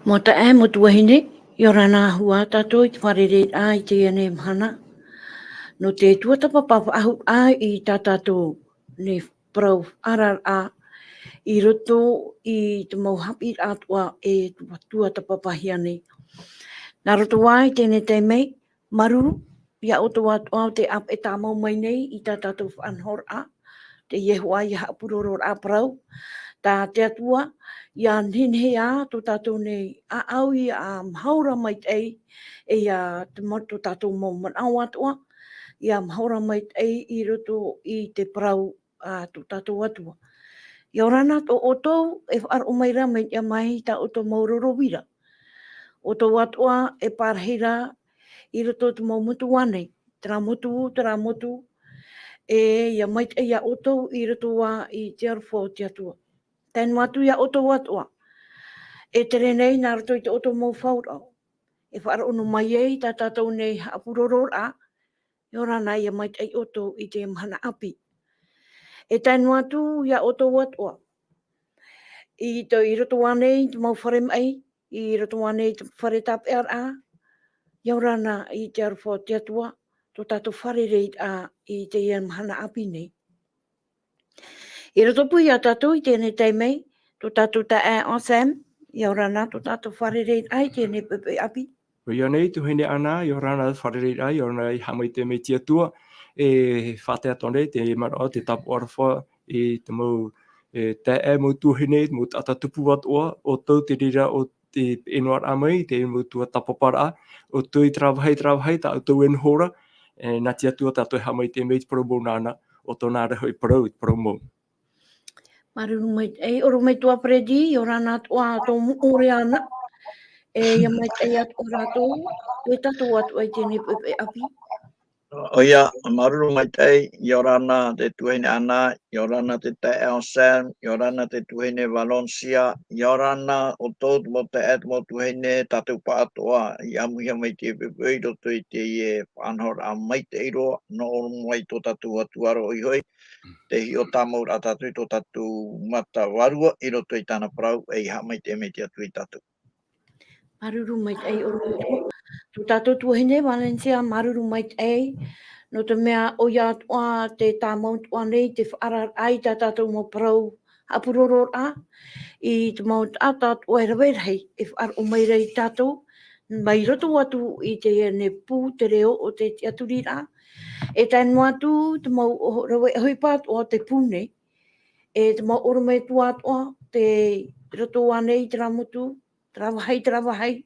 Mo ta e mo tuahine, i ora nā hua tātou i te wharere ai te ane mhana. No te tuatapapa ahu ai i tā tātou ne Parau arara i roto i te mau hapi Atua e tuatapapa nei. Nā roto ai tēnei te mei, maruru, ia o tō Atua te ap e tā mau mai nei i tā tātou whanhor a, te iehua i haapuroro a Parau, tā te atua, ia ninhe a tō tātou nei a au i a mhaura maitai e a te moto tātou mō manau atua, ia mhaura maitai i roto i te Parau a tō tātou atua. Ia orana tō otou e whaar o mai rama ia mai tā o tō mauroro wira. O tō atua e parhira i roto te mau mutu wane, tera motu, e ia maitai ia otou i roto wā i te arwhau te atua. Tēnu atu ia oto atua. E tere nei nā roto i te oto mō whaurau. E whaara ono mai ei tā tātou nei hapuroror a. E ora nei ia maitai oto i te mhana api. E tēnu atu ia oto atua. I roto wane i te mau whare mai. I roto wane i te whare tape a. I ora nā i te arwhau te atua. Tō tātou whare reit a i te mhana api nei. I roto pui a tātou i tēnei teimei. Tō tātou ta e o Sam, i ora nā tō tātou wharereit ai tēnei pepe api. Ia nei, tu hene ana, i ora nā wharereit ai, i ora nā i haamaitai me tia tua, e whatea tone, te mara te tapu arwha, e te mau te e mau tu hene, mau tata tupu atua, o tau te rira o te enuar amai, te mau tuatapaparaa, o tau i trawahai, ta o tau enhora, nā tia tua tātou haamaitai me te parau nāna, o tō nā reho i parau mō. Maruru mai, oro mai tua predi, i ora nā tua tō ore ana. Ia mai te atu rātou, e tātou atu ai tēnei pepe api. Oia, maruru mai tei, i ora nā te tuhine ana, i ora nā te tae o Sam, i ora nā te tuhine Valencia, i ora nā o tōt mo te et mo tuhine tātou pa atoa, i amuhia mai te pepe i roto i te ie whanhor a mai te iroa, no oru mai tō tātou atuaro i hoi, te hi o tāmaur a tātou tō tātou mata varua i roto i tāna Parau, e i hamai te me te atu i tātou. Maruru mai tei oro mai tua. Tō tātou tuhine Valencia, maruru mai tei. No te mea o ia tua te tā mautua nei, te whaara ai tā tātou mō Parau hapuroror a. I te mau tātou e rawerhei, e whaara o mai rei tātou. Mai roto atu i te ne pū te reo o te aturira. E tēnu atu te mau rawe hui pāt o te pūne. E te mau oro mai tua atua, te roto wane i te ramutu, trawahai.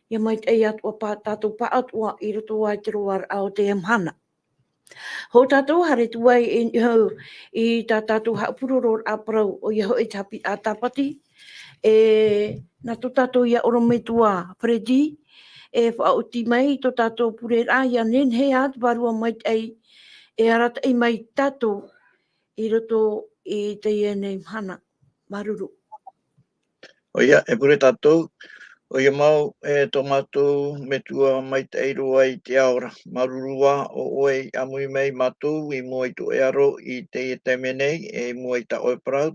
Ia mai te atua pā tātou pā atua i roto ai te roar au te mhana. Ho tātou hare tuai i tā tātou haupuroror a Parau o ia hoi tapi a tapati. Nā tō tātou ia oro me tua predi. E whauti mai tō tātou purera ia nenhe at varua mai tei. E arata i mai tātou i roto i te iene mhana. Maruru. Oia, e pure tātou. O ia mau e tō mātou Metua mai te eiroa i te aora. Marurua o oe amui mei mātou i mua i tō earo i te te menei e mua i ta oe parau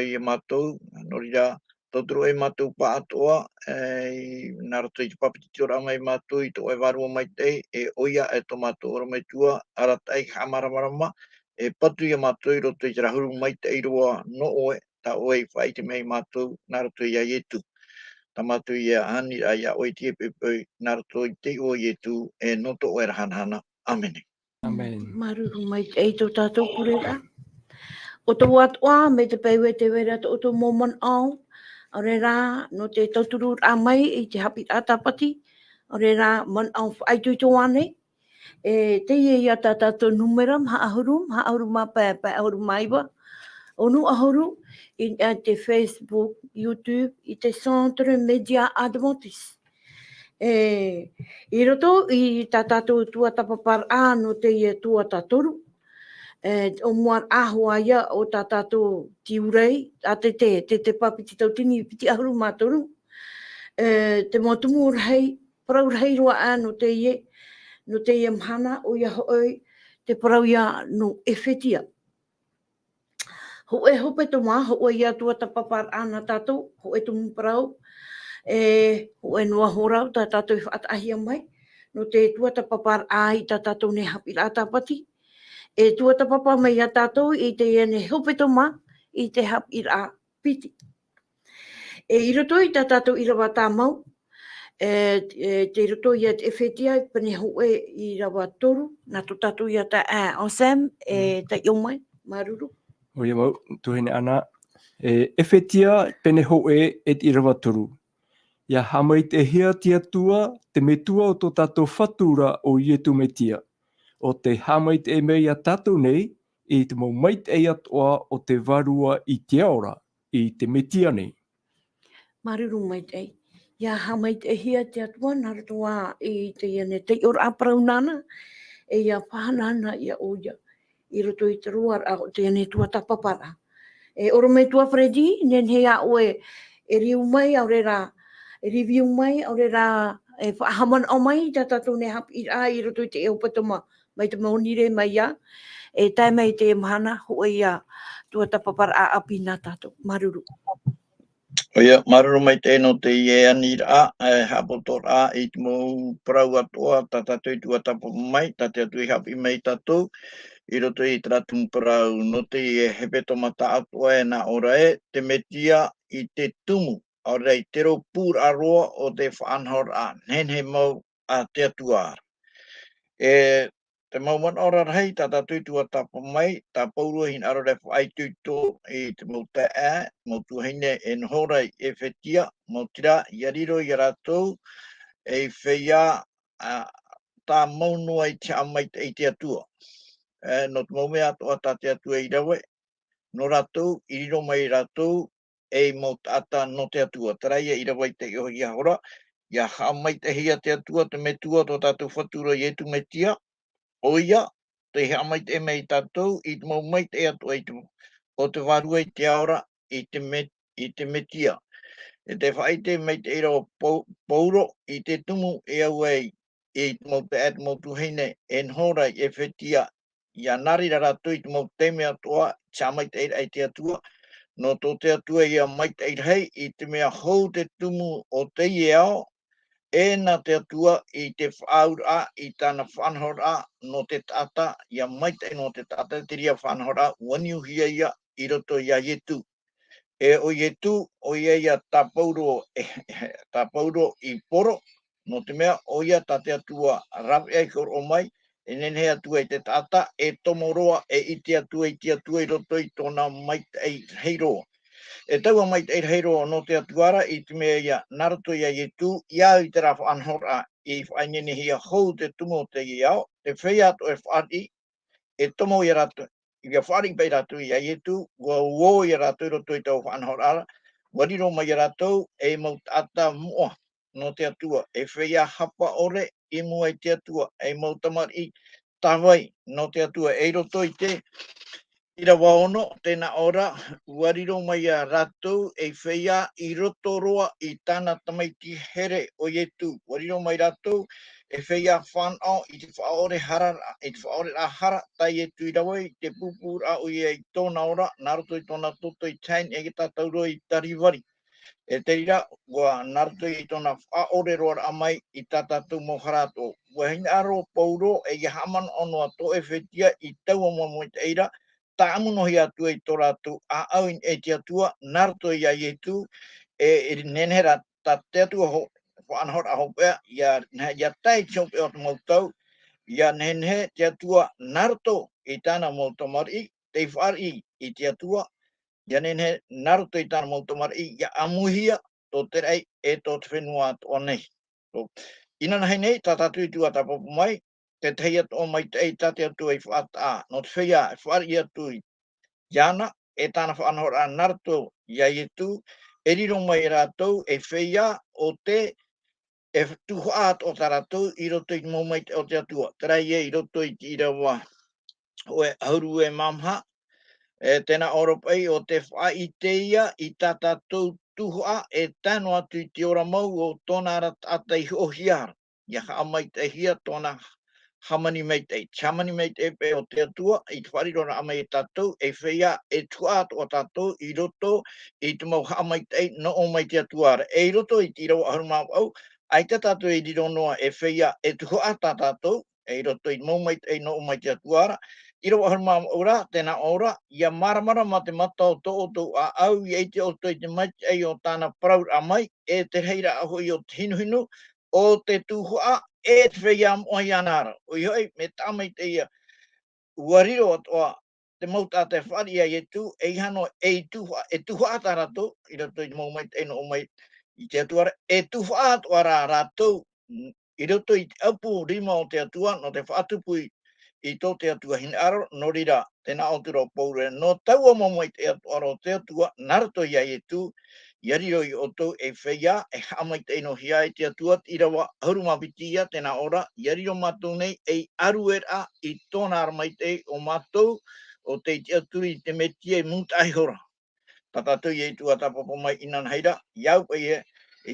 i mātou. Norira tōtoro e mātou pa atoa i nā rato i te papiti ora mai mātou i tō oe varua mai te e oia e tō mātou ora Metua aratai hamaramarama e patu i mātou i roto i te rahuru mai te eiroa no oe ta oe i whaite mei mātou nā rato i a ietu. Tamatu ia ani a ia oi tie pepe narato i te o ietu e noto o hanahana. Amene. Amen. Maruru mai te eito tātou purera. O tō atua me te peiwe te wera o tō momon au. Ore rā no te tauturu a mai i te Haapiiraa Sabati. Ore rā mon au whaitui tō ane. Teie ia tā tātou numera haahuru mā pēpē ahuru maiwa. Onu ahuru i te Facebook, YouTube, i te Centre Media Adventist. I roto i tā tātou tuatapaparaa no te ie tuatatoru. O muar ahua ia o tā tātou tiurei, a te papiti tautini piti ahuru mātoru. Te motumu rei, parau rei roa a no te ie mhana o ia hoi, te parau ia no Ephesia. Ho e hepetoma, ho e ia tuatapaparaa na tātou, ho e tumu parau. Ue noa horau ta tatou i whaatahia mai. No te tuatapaparaa i ta tatou ne Haapiiraa Sabati. Tuatapapa mai a tatou i te ne hepetoma i te Haapiiraa piti. I roto i ta tatou Irava tāmau. Te roto i at Ephesia pane hoe i rawa toru. Nā to tatou i ta Osam ta iomai maruru. O ia mau, tuhine ana. Ephesia pene hoe et Irava toru. Ia haamaitaihia te Atua, te Metua o tō tatou Fatura o Iesu Mesia. O te haamaitai mei a tatou nei, i te maitai atoa o te varua i te ora, i te Mesia nei. Maruru maitai. Ia haamaitaihia te Atua nā rotoa i te ane te ora Parau nana. Ia whanana ia oia. I roto i te rua o te ane tuatapapa. Oro Metua Fredi, nen hea oe e riu mai au rera, e review mai au rera, e whaahaman au mai, ta tatou ne Haapiiraa i roto i te hepetoma mai te maunire mai ia, e tai mai te mahana hoa ia tuatapaparaa api nā tatou. Maruru. Oia, maruru mai tēnō te ie anira, hapotora i te mou Parau atoa, ta tatou i tuatapapa mai, ta te atu i hapi mai tatou, i roto i tratum Parau, no te ie hepetoma ta atua e nā ora e, te Metia i te tumu, au rei te ropuaraa roa o te whaanhora, nenhe mau a te atua. Te mauman ora rei, ta tatou i tuatapa mai, ta paurua hin aro re whaitu tō i te mau te mau tuhaine e nhora i Ephesia, mau tira, i ariro i ratou, e whea tā maunua i te haamaitai te atua. No te mau mea atoa tā te atua i rawe, no ratou, i riro mai ratou, e mau tata no te atua. Taraia i rawe i te iho i ahora, ia haamaitaihia te atua, te Metua tō tātou Fatura i Iesu Mesia, oia, te haamaitai mei tātou, i te mau maitai atua i te o te varua i te aora, i te Metia. E te whaite mei te ira o pauro, i te tumu e au ei, i te mau te at mau tuhine, e nhora i Ephesia, ia nari raratou i te mau teme atoa, tia maitai ai te atua, no tō te atua ia maitai rei, i te mea hou te tumu o teie ao, e nā te atua i te whaura i tāna whanhora no te tata, ia maitai no te tata, te ria whanhora, waniuhia ia i roto ia Iesu. E o Iesu, o ia tapauro i poro, no te mea, o ia ta te atua rawe ai kor o mai, e nene atua i te tata, e tomoroa e i te atua i roto i tōna maitai heiroa. E taua maitai heiroa no te atuara i te mea ia naruto ia Iesu, ia i te rafa anhora i whainene hia hou te tumo te iau, te whea ato e whaari, e tomo i rato, i whaari pai rato i Iesu, ua uo i rato i roto i tau whanhora, wariro mai i rato e mau tata mua no te atua, e whea hapa ore i mua i te atua, e mau tamari tawai no te atua, e roto i te Irava ono, tēnā ora, wariro mai a ratou e whea i roto roa i tāna tamaiti here o Iesu. Wariro mai ratou e whea whanau i te whaore harara, i te whaore a hara tai Iesu i rawa i te pupura o ia i tōna ora, nā roto i tōna toto i tain e ki tātauro i tariwari. E te rira, ua naruto i tōna whaore roa amai i tātātou moharato. Ua hina aro pauro e i haman ono a to e whetia i taua mo te eira, ta amunohi atua i tō rātou a au e te atua, naruto i a Iesu, e nenera ta te atua ho, whaanhora hopea, ia tai tiope o te mautau, ia nenhe te atua naruto i tāna mautamari, te whaari i te atua, ia nenhe naruto i tāna mautamari, ia amuhia tō te rei e tō te whenua atoa nei. Ina nahi nei, tā tātou i tuatapapu mai, te teie o mai te ei tate atu i whaata, no te whea e whaari atu i Iana, e tāna whaanhora naruto i a Iesu, e riro mai rātou e whea o te e tuha at o tā rātou i roto i maumai o te atua. Tera i roto i Irava o e auru e mamha, e tēnā oropai o te whaiteia i tā tātou tuha e tāno atu i te ora mau o tōna atai o hiara. Ia haamaitaihia tōna hamani maitai. Chamani maitai pe o te atua, i te wharirona ama e tatou, e whea e tua o tatou, i roto, i te mau haamaitai no o mai te atuara. E roto i tira o aharumau au, ai te tatou e diro noa e whea e tua tatou, e roto i mau maitai no o mai te atuara. Iro aharumau ora, tēnā ora, ia maramara ma te mata o tō tō a au, i eite o tō i te maitai o tāna Parau a mai, e te heira aho i o te hinuhinu, o te tūhua, e te whea moa i anara. O i hoi, me tāmai te ia, uariro atoa, te mauta te wharia i tu, e hano e tūhua ata rato, i rato i te mau mai te o mai, i te atuara, e tūhua atoa rā rato, i rato i te apu rima o te atua, no te whaatupui, i tō te atua hine aro, no rira, tēnā o te roa paure, no taua mamai te atua o te atua, narato ia i tu, iariro i oto e whea, e haamaitahi no hia i te atua, Irava, haruma pitia, tēnā ora, iariro mātou nei, e aruera i tōna aramaitei o mātou, o te aturi te metia i maitai hora. Tātou i e tuatapapa mai inan heira, iau pa i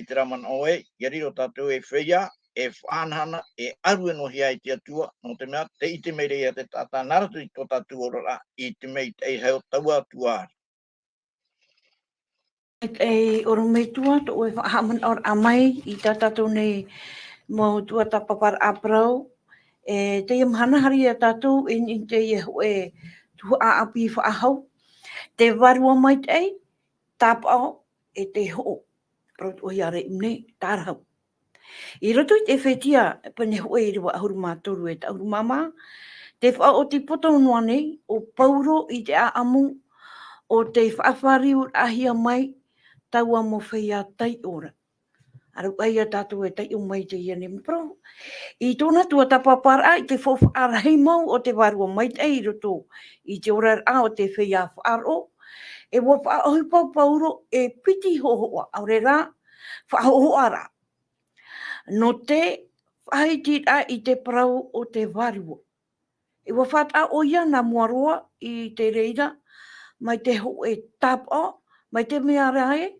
te raman oe, iariro tātou e whea, e whanhana, e arue no hia i te atua, no te mea, te ite meire ia te tata naratu i tō tātou ora i te mei te heo taua atua. E oro Metua, to e whaaman or amai, i tātou nei mo tuatapapa a Parau, e te imhana hari a tātou, in te e hoe tu a api whaahau, te varua maitai, tāpao, e te ho, prot o hiare imne, tārhau. I roto i te whetia, pane hoe i rua ahuru mātoru e ta ahuru mama, te wha o te poto noa nei, o pauro i te a amu, o te whaafariu ahia mai, taua mo whea tai ora. Aru ai a tātou e tai o mai te ia ne pro. I tōna tuatapaparaa i te whawha arahei mau o te varua maitai i roto. I te ora a o te whea whaaro, e wapa ahui pauro e piti hohoa, aure rā, whahoa rā. No te whaiti a i te Parau o te varua. E wawhata o ia na muaroa i te reira, mai te ho e tapa, mai te mea rae,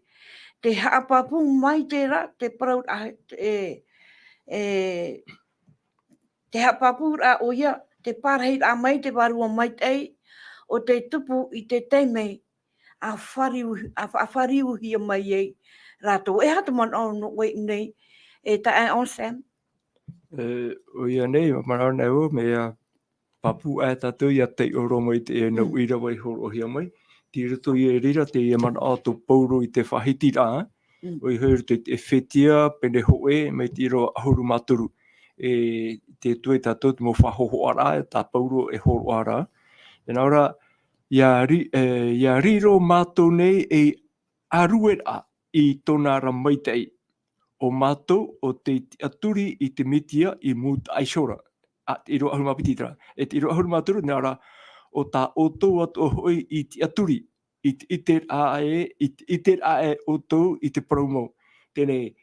te haapapu mai te ra, te Parau te haapapu ra o ia, te parhei a mai te varua maitai, o te tupu i te teimei, a whariu hia mai ei rātou. E hata man o wei nei, e ta e on Sam. O ia nei, marau nei o, mea papu e tātou ia te oro mai te e nau Irava i horo hia mai. Ti rito i e rira te e mana ato pauro i te whahiti rā. O i hoi rito i te whetia, pene hoe, mai te iro ahuru maturu. E te tue tātou te mo whahoho ara, e tā pauro e horo ara. E nā ora, ia riro mātou nei e aruera i tōna ra maitai. O mātou o te aturi i te mitia i maitai hora. I roa ahuru mapititra. E te roa ahuru maturu, nā ora, o tā otou atu hoi i te aturi. I te iter ae otou i te Parau. Tēnei,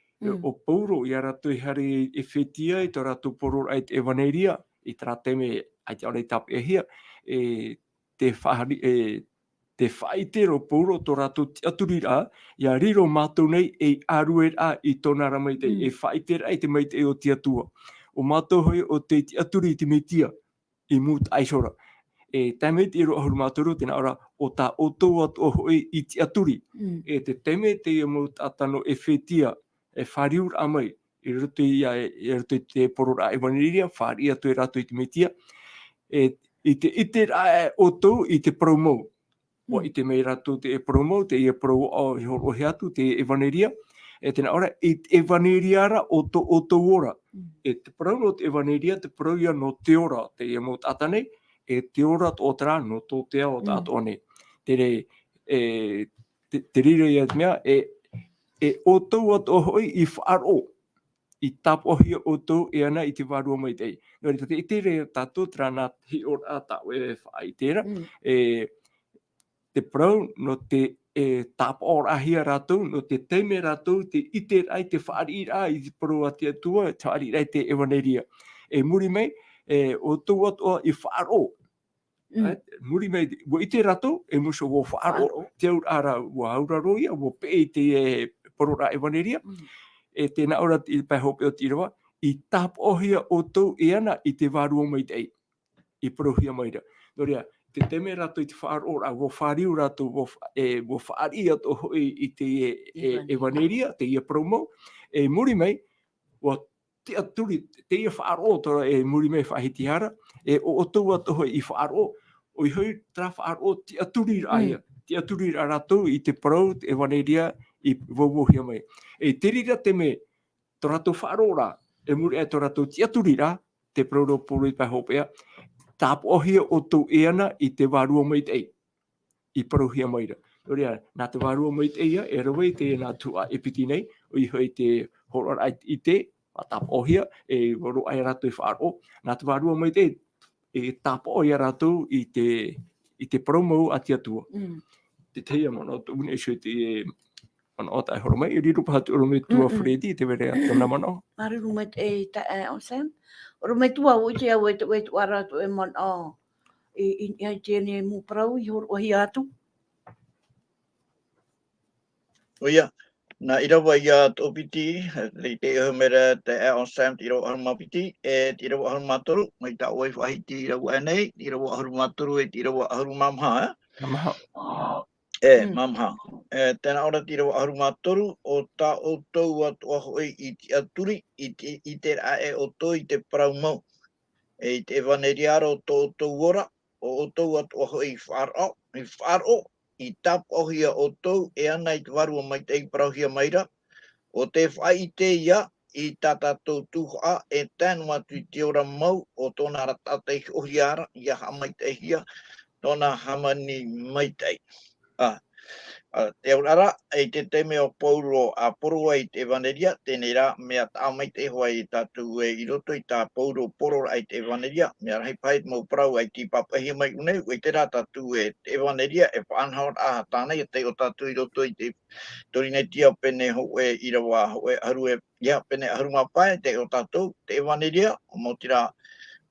o pauro i a ratu i hari e whetia, i tō ratu poror ai te evaneria, i tā teme ai te aurei tapu e hia, te whaite ro pauro tō ratu te aturi rā, i a riro mātou nei e arue rā i tōna ra maitei, e whaite rā i te maitei o te atua. O mātou hoi o te aturi i te mitia, i maitai hora. E teme te iro ahuru māturu, tēnā ora, o tā otou atu hoi i te aturi. E te teme te ia atano e whetia, e whariur a mai, i roto i te porora e waniria, whari atu e rato i te mitia. I te iter a otou i te Parau. O i te mei rato te e Parau, te ia Parau o horo he atu, te e waniria. E tēnā ora, i te evaneria ra o tō ora. E te Parau no te evaneria, te Parau ia no te ora, te ia mot atane, e te ora tō tera no tō te ao tātou ane. Tere, te rira ia te mea, e o tau atu hoi i whaaro, i tapohia o tau e ana i te varua maitai. Nō rita te itere tātou, tera nā hi ora tāu e whaai tēra, te Parau no te tapo ahia rātou, no te teime rātou, te ite rai te whaari rā i te Parau a te atua, te whaari rai te evaneria. E muri mei, o tau atua i whaaro. Muri mei, wo ite rātou, e muso wo whaaro, te aur ara wo auraroia, wo pe te Parau a evaneria. E tēnā ora i pai hope o te Irava, I tapohia o tau e ana I te varua maitai. I prohia maira. Noria, te teme rato I te whaarora, wo whaariu rato, wo whaaria to hoi I te evaneria, te ia promo, e muri mai, wo te aturi, te ia whaaro tora e muri mai whahitihara, e o tau ato hoi I whaaro, o I hoi tra whaaro te aturi raia, te aturi rato I te parau, te evaneria, I vovohia mai. E te rira te me, to rato whaarora, e muri e to rato te aturi ra, te parau poro I pahopea, tapohia o tau e ana I te varua maitai, I parohia maira. Noria, nā te varua maitai e rawa I te nā tua e piti nei, o I hoi te horora I te, a tapohia, e waro ai rato I whaaro. Nā te varua maitai, e tapohia rato I te promo a te atua. Te teie mana, une e shoi te mana o tai horo mai, I riru pahatu o Metua Fredi, te were a tona mana. Maru mai e ta o Sam. O Metua o te au e te wara to e man a I te ne mu Parau I hor o hi atu. Oia, nā Irava ia tō piti, le te mera te o Sam te Irava haruma piti, e te Irava haruma toru, mai tā oi whahiti Irava nei, te Irava haruma toru e te Irava haruma mamha, Namaha. mamha. Tēnā ora te Irava haruma toru, o tā o tau atua hoi I te aturi, I te rae o tō I te parau mau. E te evaneriara o tō tau ora, o tau atua hoi I wharo, I tapohia o tau e ana I te varua maitai parauhia maira, o te whai te ia I tatou tuha e tēnu atu I te ora mau o tōna ratatei ohiara I a haamaitaihia tōna hamani maitai. Te aurara, e te teme o Paulo a poro ai te evaneria, tēnei rā mea tā maitai hoa I tātou I roto I tā Paulo poro ai te evaneria, mea rahi pai mō Parau ai te papahia mai unei, ui te rā tātou e evaneria, e whaanhaon a tānei, e te o tātou I roto I te torine tia pene ho e Irava, ho e haru e, ia pene haruma pai, te o tātou, te evaneria, o mō tira,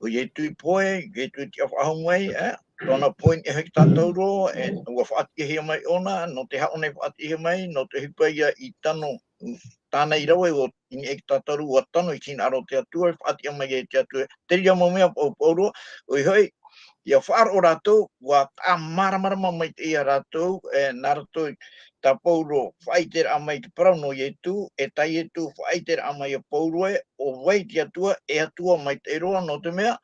o ye tui poe, ye tui tia whahumai, tōna point e heki tātou ro, e ua whaatihia mai ona, no te haone whaatihia mai, no te hipaia I tano, tānei rawe o ini eki tātou ua tano I tina aro te atua, whaatihia mai e te atua, te ria mo mea o Paulo, oi hoi, ia whaaro rātou, ua tā maramarama mai te ia rātou, nā rātou, tā Paulo whaiter a mai te parau no I tu, e tai e tu whaiter a mai a Paulo e, o wai te atua, e atua mai te roa no te mea,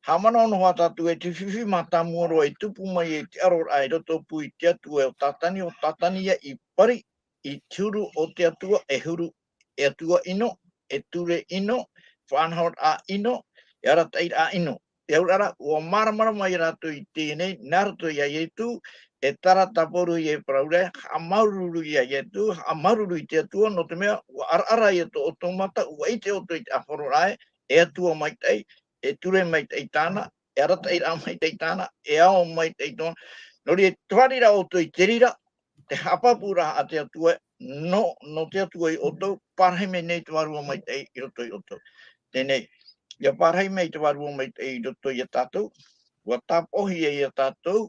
hamana ono hoa tātou e te whiwhi mā tā muaro e tupu mai e te aror ai rotopu I te atua o tātani ia I pari, I turu o te atua e huru, e atua ino, e ture ino, whanhaur a ino, e aratair a ino. Te aurara, ua maramara mai rātou I tēnei, nārato ia I tu, e tara taporu I e praure, ha maururu ia I tu, ha maururu I te atua, no te mea, ua ara I to o tōmata, ua I te oto I te ahororae, e atua maitai, e ture maitai tāna, e aratair a maitai tāna, e ao maitai tōna. Nori e tuarira oto I te rira, te hapapura a te atua, no te atua I oto, parhei me nei te varua maitai I roto I oto. Tēnei. Ia parhei mei te varua maitai I roto I a tātou, ua tapohi I a tātou,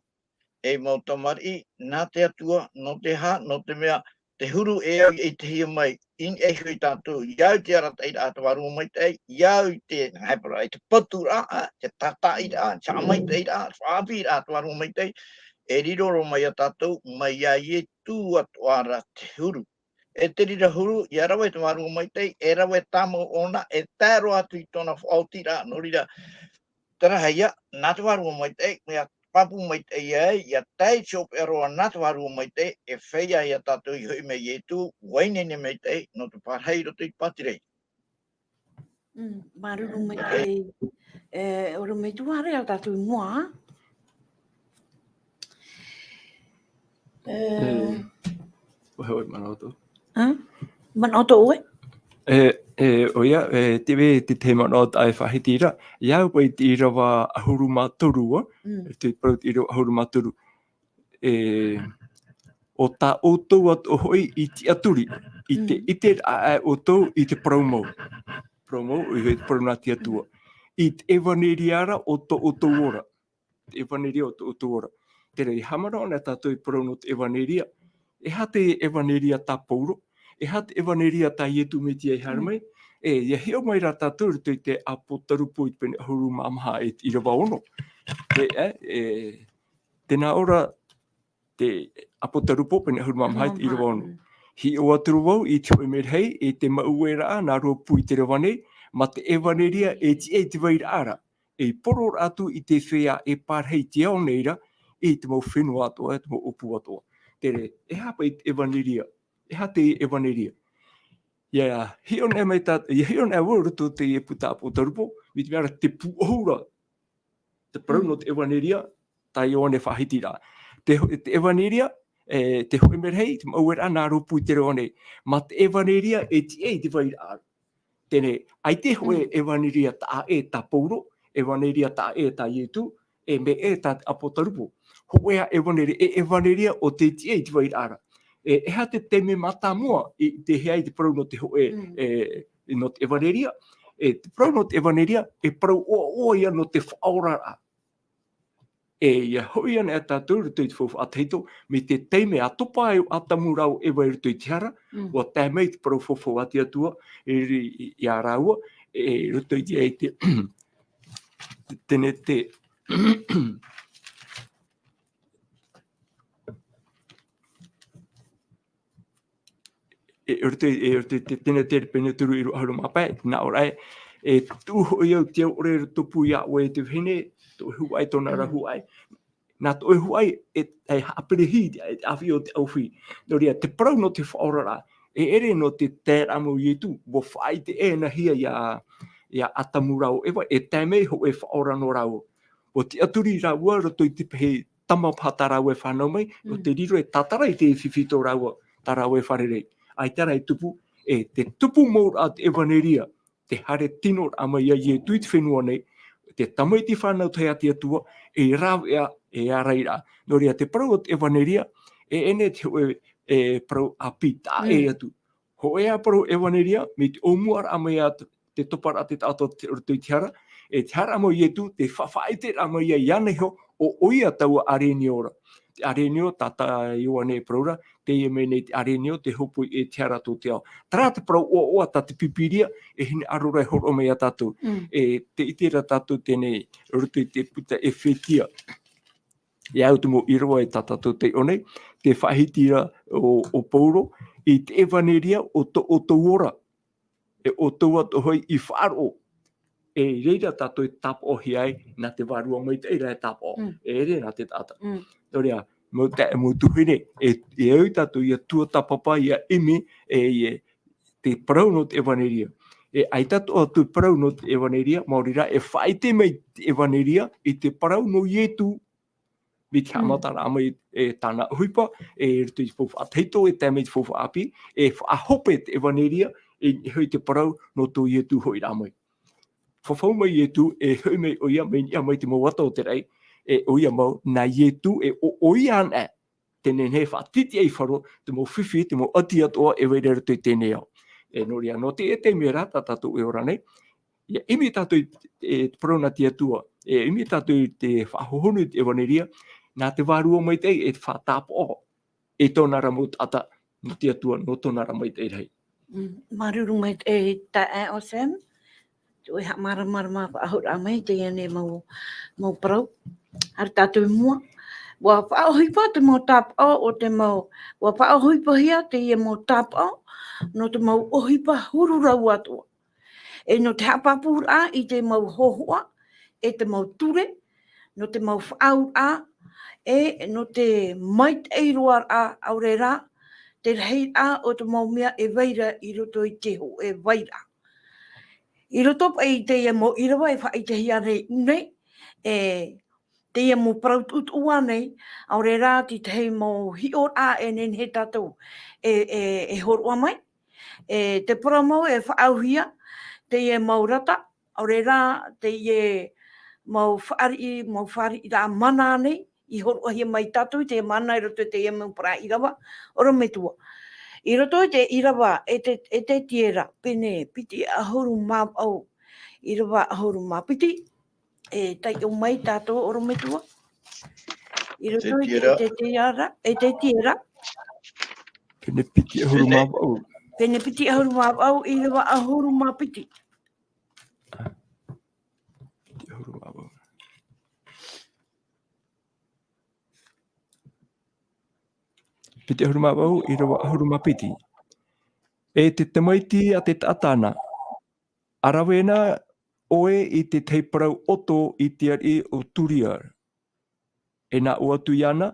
e mau tamari, nā te atua, no te ha, no te mea, te huru e au I te hia mai, in e hui tātou, iau te aratai rā te varua maitai, iau te, haipara, te patu rā, te tatai rā, te haamaitai rā, te whaapi rā te varua maitai, e riroro mai a tātou, mai a I e tū atoara te huru. E te rira huru, I arawe te varua maitai, e rawe tāmau ona, e tāro atu I tōna whaoti rā, no rira, tara heia, nā te varua maitai, mea papu maitai ai, ia tai chop e roa nā te varua maitai, e whaia I a tātou I hui mei e tū, wainene maitai, no te parhei roto I patirei. Maruru mai ora me tuare a tātou mua. Hoi manoto. Manoto oe? Oia, te te manoto ai whahitira, iau pai te Irava ahuruma torua, te parau te Irava ahuruma toru, o tā o tau atu hoi I te aturi, I te ae o tau I te promo, I hoi te parau te atua, I te evaneriara o tau o tau ora, te evaneria o tau o tau ora. Tere, I hamara ona tātou I parau no te evaneria, e ha te evaneria tā Paulo, e ha te evaneria tā Iesu Mesia I haramai, ia hio mai rā tātou tui te apotarupu I pene huru mamha Irava ono. Tēnā ora te apotarupu pene huru mamha Irava ono. Hi o aturu wau I te oemerhei te mauera nā ropu I te rawane, ma te ewaneria te wairara. Poro atu I te whea parhei te ao neira, te mau whenua atoa, te mau opu atoa. Tere, hapa I te ewaneria, te ewaneria. Ia, hion e mai tātou, hion e waurutu te puta apotarupu, mi te mea te puohura, te parau no te ewaneria, tai o ne whahiti rā. Te ewaneria, te hoemerhei, te mauera nā ropu I te rawane, ma te ewaneria te wairara. Tēne, ai te hoe ewaneria tā tā pauro, ewaneria tā tā ietu, me tā apotarupu. Hoea ewaneria o te te wairara. Ha te teme mata mua I te hea I te parau no te hoe no te ewaneria. Te parau no te ewaneria, parau o ia no te whaorara. Ia hoi ana tātou rutu I te whawha ateito, me te teime atopa atamurau ewa rutu I te hara, o tēmei te parau whawha ati atua, I a rāua, rutu I te tēne te tēne te pene turu I roharu mapai, nā orai, tūho I au te ore rotopu I a oe te whene, to huai tōna rahu ai. Nā to huai, hapere hi, awhi o te awhi. Nō rea, te parau no te whaorara, ere no te tēramu ietu, wo whai te na hia ia atamurau ewa, tēmei ho whaora no rau. O te aturi raua, roto I te pehe tamapata rau whanau mai, o te riro tatara I te whiwhito raua, ta rau wharerei. Ai tēra tupu, te tupu mōr a te ewaneria, te hare tino amai I te whenua nei, te tamaiti whanau tai ati atua, rawa araira. Nō rea, te parau o te ewaneria, ene te hoe parau apita atu. Ho ea parau ewaneria, me te omuara amai te topara te tato te te hara, te hara amai ietu, te whawhaite amai ianeho, o oia taua arenio ora. Te arenio, tata ioane praura, te mene te arenio, te hopu te hara tō te ao. Tara te parau o ta te pipiria, hine arorai horo mai a tātou. Te itera tātou tēnei rutu I te puta Ephesia. Iau tumu Irava tātou te one, te whahitira o Pauro, I te ewaneria o tauora. O taua tohoi I wharo. Reira tātou tapo hi ai, nā te varua maitai rai tapo. Re nā te tata. Torea, mo tuhine, au tātou ia tuatapapa ia imi, te parau no te ewaneria. Ai tātou atu parau no te ewaneria, maorira, whaite mai te ewaneria, I te parau no ietu, mi te hamatara amai tāna huipa, rutu I whawha ateito, tēmei te whawha api, whahope te ewaneria, hui te parau no tō ietu hoi rāmai. Whawhau mai ietu, hui mai oia, mai nia mai te mawata o te rei, oia mau, nā ietu, oia ana, tēnei he whaatiti ai wharo, te mau whiwhi, te mau ati atoa, weire rutu I tēnei au. No rea, no te te mea rā, tātou ora nei, imi tātou te parona te atua, imi tātou te whahohonu te ewaneria, nā te varua maitai te whātāpo o, tōna ramu tata, no te atua, no tōna ramu maitai rei. Maruru mai ta o Sam, tu ha mara ahura mai te ane mau parau, ar tātou mua. Wa whaohipa te mau tāpao o te mau, wa whaohipa hia te ia mau tāpao, no te mau ohipa hururau atua. No te hapapura I te mau hohua, te mau ture, no te mau whaura, no te maitai roa aure rā, te rei o te mau mea weira I roto I te ho, weira. I roto I te ia mo Irava whaitehia rei unei, te ia mo prautut ua nei, aure rā ti te hei mo hior nen he tātou horua mai. Te paramau whaauhia, te ia mau rata, aure rā te ia mau whaari rā mana nei, I horua hia mai tātou, te mana I roto te ia mau para Irava, ora Metua. I roto te Irava, te tiera, pene, piti ahuru mā au, Irava ahuru mā piti, tai o mai tātou ora Metua. I roto te tiera, Pene piti ahuru mā au. Pene piti ahuru mawau, Irava ahuru mapiti. Piti ahuru mawau. Piti ahuru mawau, Irava ahuru mapiti. E te tamaiti a te tatana. Arawena oe I te teiparau oto I te ari o turiar. E nā o atu iana,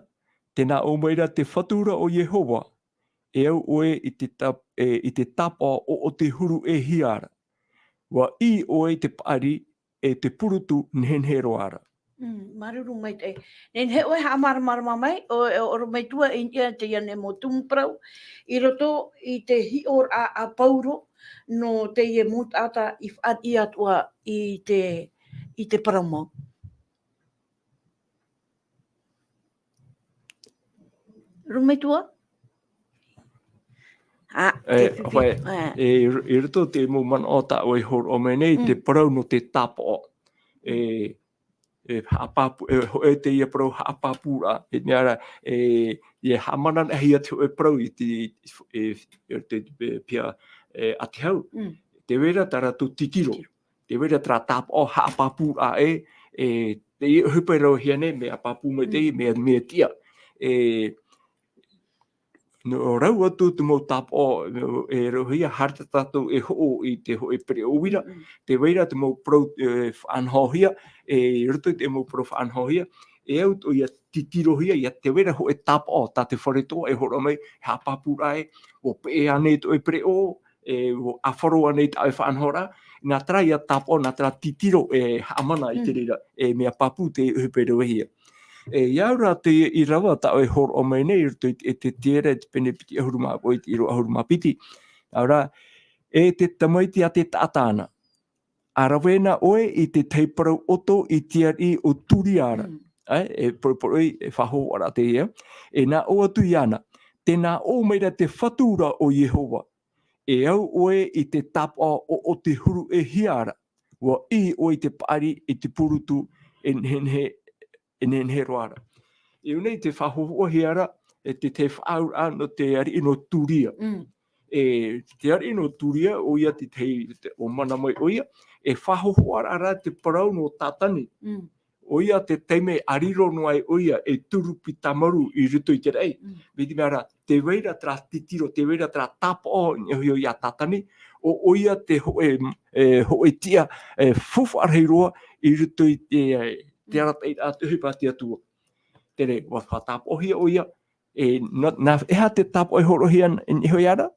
te nā o meira te whatura o Yehova. E au oe I te tapa o te huru e hiara. Wa I oe te paari e te purutu nhenhero ara. Maruru maitai. Nen he oe haamara mai, o Metua I ia te iane mo tumu Parau, I roto I te hior a pauro, no teie mutata I Atua I te Parau mau. Rumetua? E roto te mo man o ta o hor o menei te parau no te tapo. E haapapu e te ia parau haapapura e niara e hamanan hia te parau I te pia ati hau. Te wera tara tu titiro. Te wera tara tapo haapapura te ia hupero hiane me apapu me te me tia. No rau atu te mo tapo e rohia harta tatou e ho I te ho e pere uira. Te weira te mo pro whaanhohia, e ruto te mo pro whaanhohia, e au to ia titirohia, ia te weira ho e tapo, ta te wharetoa e horo mai, hapapura o pe ane to e pere o awharo ane ta e whaanhora, nā tra ia tapo, nā tra titiro e hamana I te rira, mea papu te uperohia. Iaura te Irava ta o hor o mai nei e te tere te pene piti ahuru mawau I ro ahuru mapiti. Aura, e te tamaiti a te tātana. Arawena oe I te teiparau oto I te ari o turiara. E poroi e whaho ara te ia. E nā o atu iana. Te nā o meira te whatura o Yehova. E au oe I te tapa o te huru e hiara. Wa I oe te paari I te purutu e roara. I unei te whahohua hiara e te whaura no te ari ino turia. Te ari ino turia o ia te o mana mai o ia e whahohua ara te parau no tatani. O ia te teime ariro no ai o ia e turupi tamaru I ruto I te rei. Vedi mea te weira tra titiro, te weira tra tapa o ia tatani. O ia te ho e tia fuwharheiroa I ruto I te aratai a te hupati atua. Tere, wa whatapo hia o ia, nā eha te tapo e horohia I hoi ara,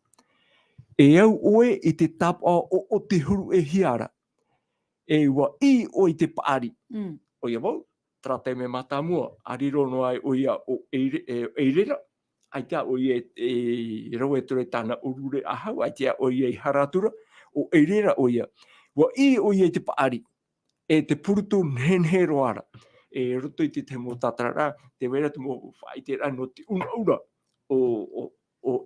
e au oe I te tapo o te huru e hiara, e wa I o I te paari. O ia wau, tra te me matamua, ariro no ai o ia o eirera, ai tea o ia rau e ture tāna urure ahau, ai tea o ia I haratura, o eirera o ia. Wa I o ia I te paari, e te purutu nhenhero ara. E roto I te mo tatarara, te wera te mo whaitera no te unaura o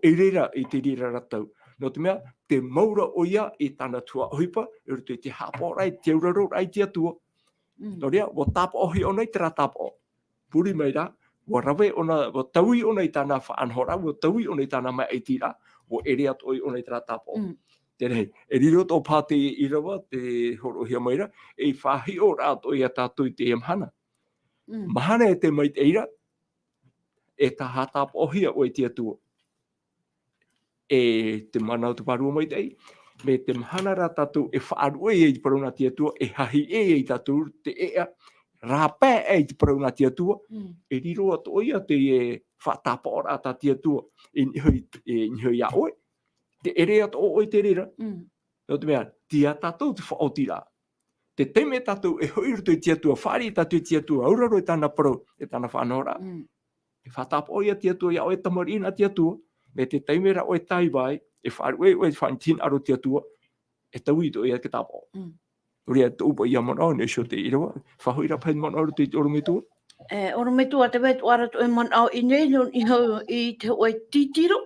eirera I te rira ratau. No te mea, te maura o ia I tāna tua ohipa, e roto I te haporai, te uraro rai te atua. No rea, wa tapa ohi ona I te ratapo. Puri mai ra, wa rawe ona, wa taui ona I tāna whaanhora, wa taui ona I tāna mai eitira, wa ere atoi ona I te ratapo. Tere, e riro tō pāte Irava, te horohia maira, e whahi o rātou I a tātou I te emhana. Mahana e te maiteira, e ta hatap ohia o te atua. E te manau te varua maitai, me te mahana rā tātou e whaaru e te parau nā te atua, e hahi e tātou te ea, rāpē e te parau nā te atua, e riro ato ia te whatapa o rā tā te atua, e nihoi a oe, te ere ato o te rira. No te mea, tia tātou te whaotira. Te teme tātou e hoiruto I te atua, whāri tātou I te atua, auraro I tāna parau, e tāna whanora. E whatapo o ia te atua, ia oe tamarina te atua, me te teimera oe tai vai, e whāri oe whantin aro te atua, e tauito ia ke tapo. Uria te upa ia mana o nesho te Irava, whahoira pai mana o te oro Metua. Oro Metua te wetu ara to e mana o I nei, I te oe titiro.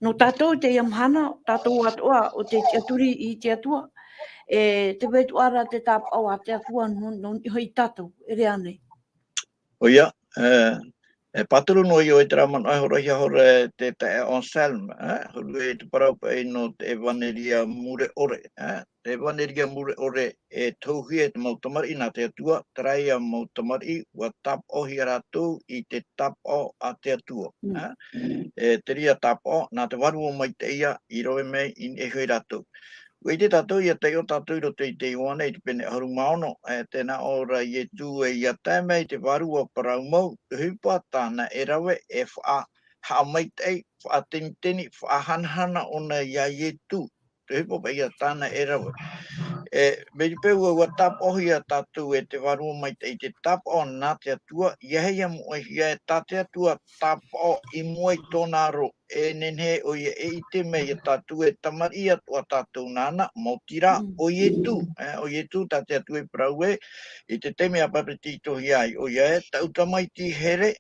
No tātou te iamhana, tātou atoa o te aturi I te atua. Te wetu ara te tāpa au a te atua no I hoi tātou, ere anei. O ia, Paturu no i o e tera man ai hora hia hore te tae Anselm, hulu e te parau pa no te vaneria mure ore, te vaneria mure ore e tauhi e te mautamari nā te atua, tarai a mautamari wa tap o hi rātou i te tap o a te atua. E te ria tap o nā te varua maitaihia i roe mei in e hui rātou. Wei te tātou ia te o tātou ro te iwana i te pene haru maono, tēnā ora i e tū e ia tēmei te varua parau mau, te hupa tāna e rawe e wha haamaitai, wha teni, wha hanhana ona ia i e tū, te hupa pa ia tāna e rawe. Me te pēua ua tap ohi a tātou e te varua maitai, te tap o nā te atua, ia hei mo hia e tā te atua tap o i mua i tōna ro, e nenhe o ia e i te mei a tātou e tamari atu a tātou nāna, mautira o i e tū, tā te atua e parau e, i te teme a papeti tohi ai, o ia e tautamaiti here,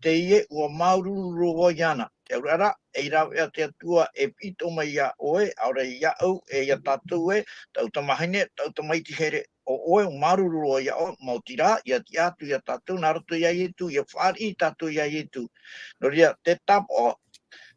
teie ua maururu roa iana, te aurara, e Irava te atua e hepetoma ia oe, aure ia au, e ia tātou e, tautamahine, tautamaiti here, o oe, maruru o ia o, mautira, ia ti atu, ia tātou, naroto ia ietu, ia whaari tātou ia ietu. No ria, te tap o,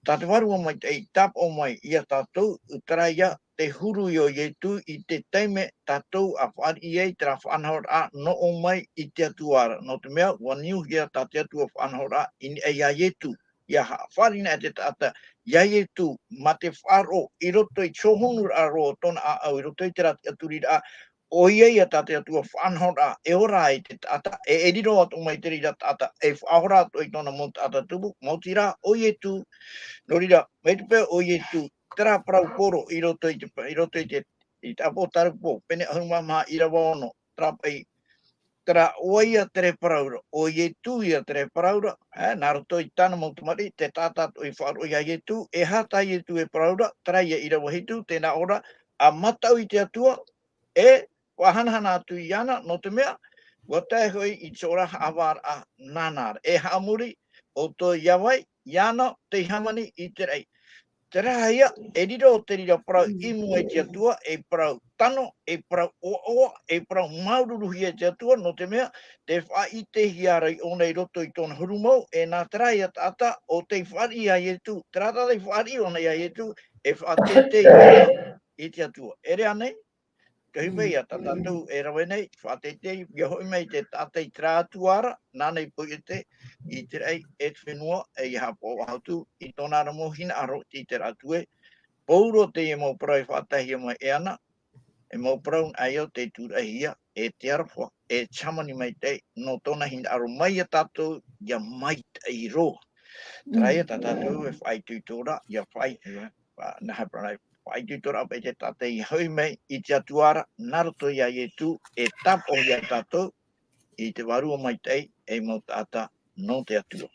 tātou varua mai, te tap o mai, ia tātou, utara ia, te huru i o ietu, i te teime tātou a whaari iei, tera whanahora no o mai i te atuara. No te mea, waniu hia tā te atua whanahora, in e ia ietu. Ia wharina e te tata, ia ietu, ma te wharo, i roto i tsohonur a roa tona a au, i roto i te rati aturira, o iei a tate atua whanhora, e ora i te tata, e eriro atu mai te rira tata, e whahora atu i tona mo tata tupu, mautira, o ietu, no rira, me te pēr o ietu, tera parau koro, i roto i te, i te apo tarupo, pene ahuma maha Irava ono, trapai, tera oia tere paraura, o ietu ia tere paraura, nā roto i tāna mautamari, te tātātu i whaaro ia ietu, e hata ietu e paraura, tera ia Irava hitu, tēnā ora, a matau i te atua, e wahanahana atu i ana, no te mea, wa tae hoi i te ora hawar a nānara, e haamuri, o to iawai, iana, te hamani i te rei. Te raha ia, e riro o te rira parau imu e te atua, e parau tano, e parau oa, e parau maururuhi e te atua, no te mea, te wha i te hiarai o nei roto i tōna hurumau, e nā terai a tata o te whari a ietu, te rata te whari o nei a ietu, e wha te te i te atua. Ere anei? Ka hiwei a tātou e rawe nei, whātetei, ia hoi mei te tātei trātuara, nānei puite, i te rei e te whenua, e i hapo hautu, i tōna ramo hina aro i te rātue, pauro te e mau parau whātahia mai e ana, e mau parau ai au te tūrahia, e te arwha, e chamani mai te, no tōna hina aro mai a tātou, ia maitai roa. Tarai a tātou e whai tūtora, ia whai, naha pranai, whai tūtora pe te tātei hoi mei i te atuara, naroto ia ietu, e tapo ia tātou, i te varua maitai, e mau tāta, no te atua.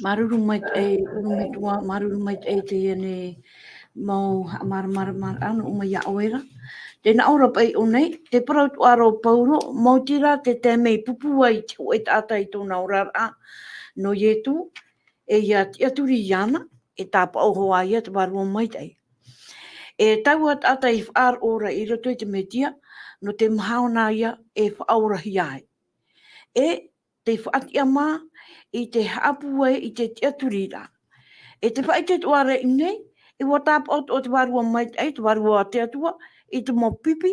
Maruru maitai, Metua, maruru maitai te ene mau mar anu uma ia oera. Tēnā ora pai o nei, te parau tuaro pauro, mautira te mei pupu ai te o e tāta i tōna ora a no ietu, e ia te aturi iana, e tāpa oho a ia te varua maitai. E tau at ata i whaar ora i roto i te Metua, no te mahaona ia e whaorahi ai. E te whaatia mā i te haapu e i te aturira. E te whai te tuare i nei, e watapa o te varua maitai, te varua te atua, i te mo pipi,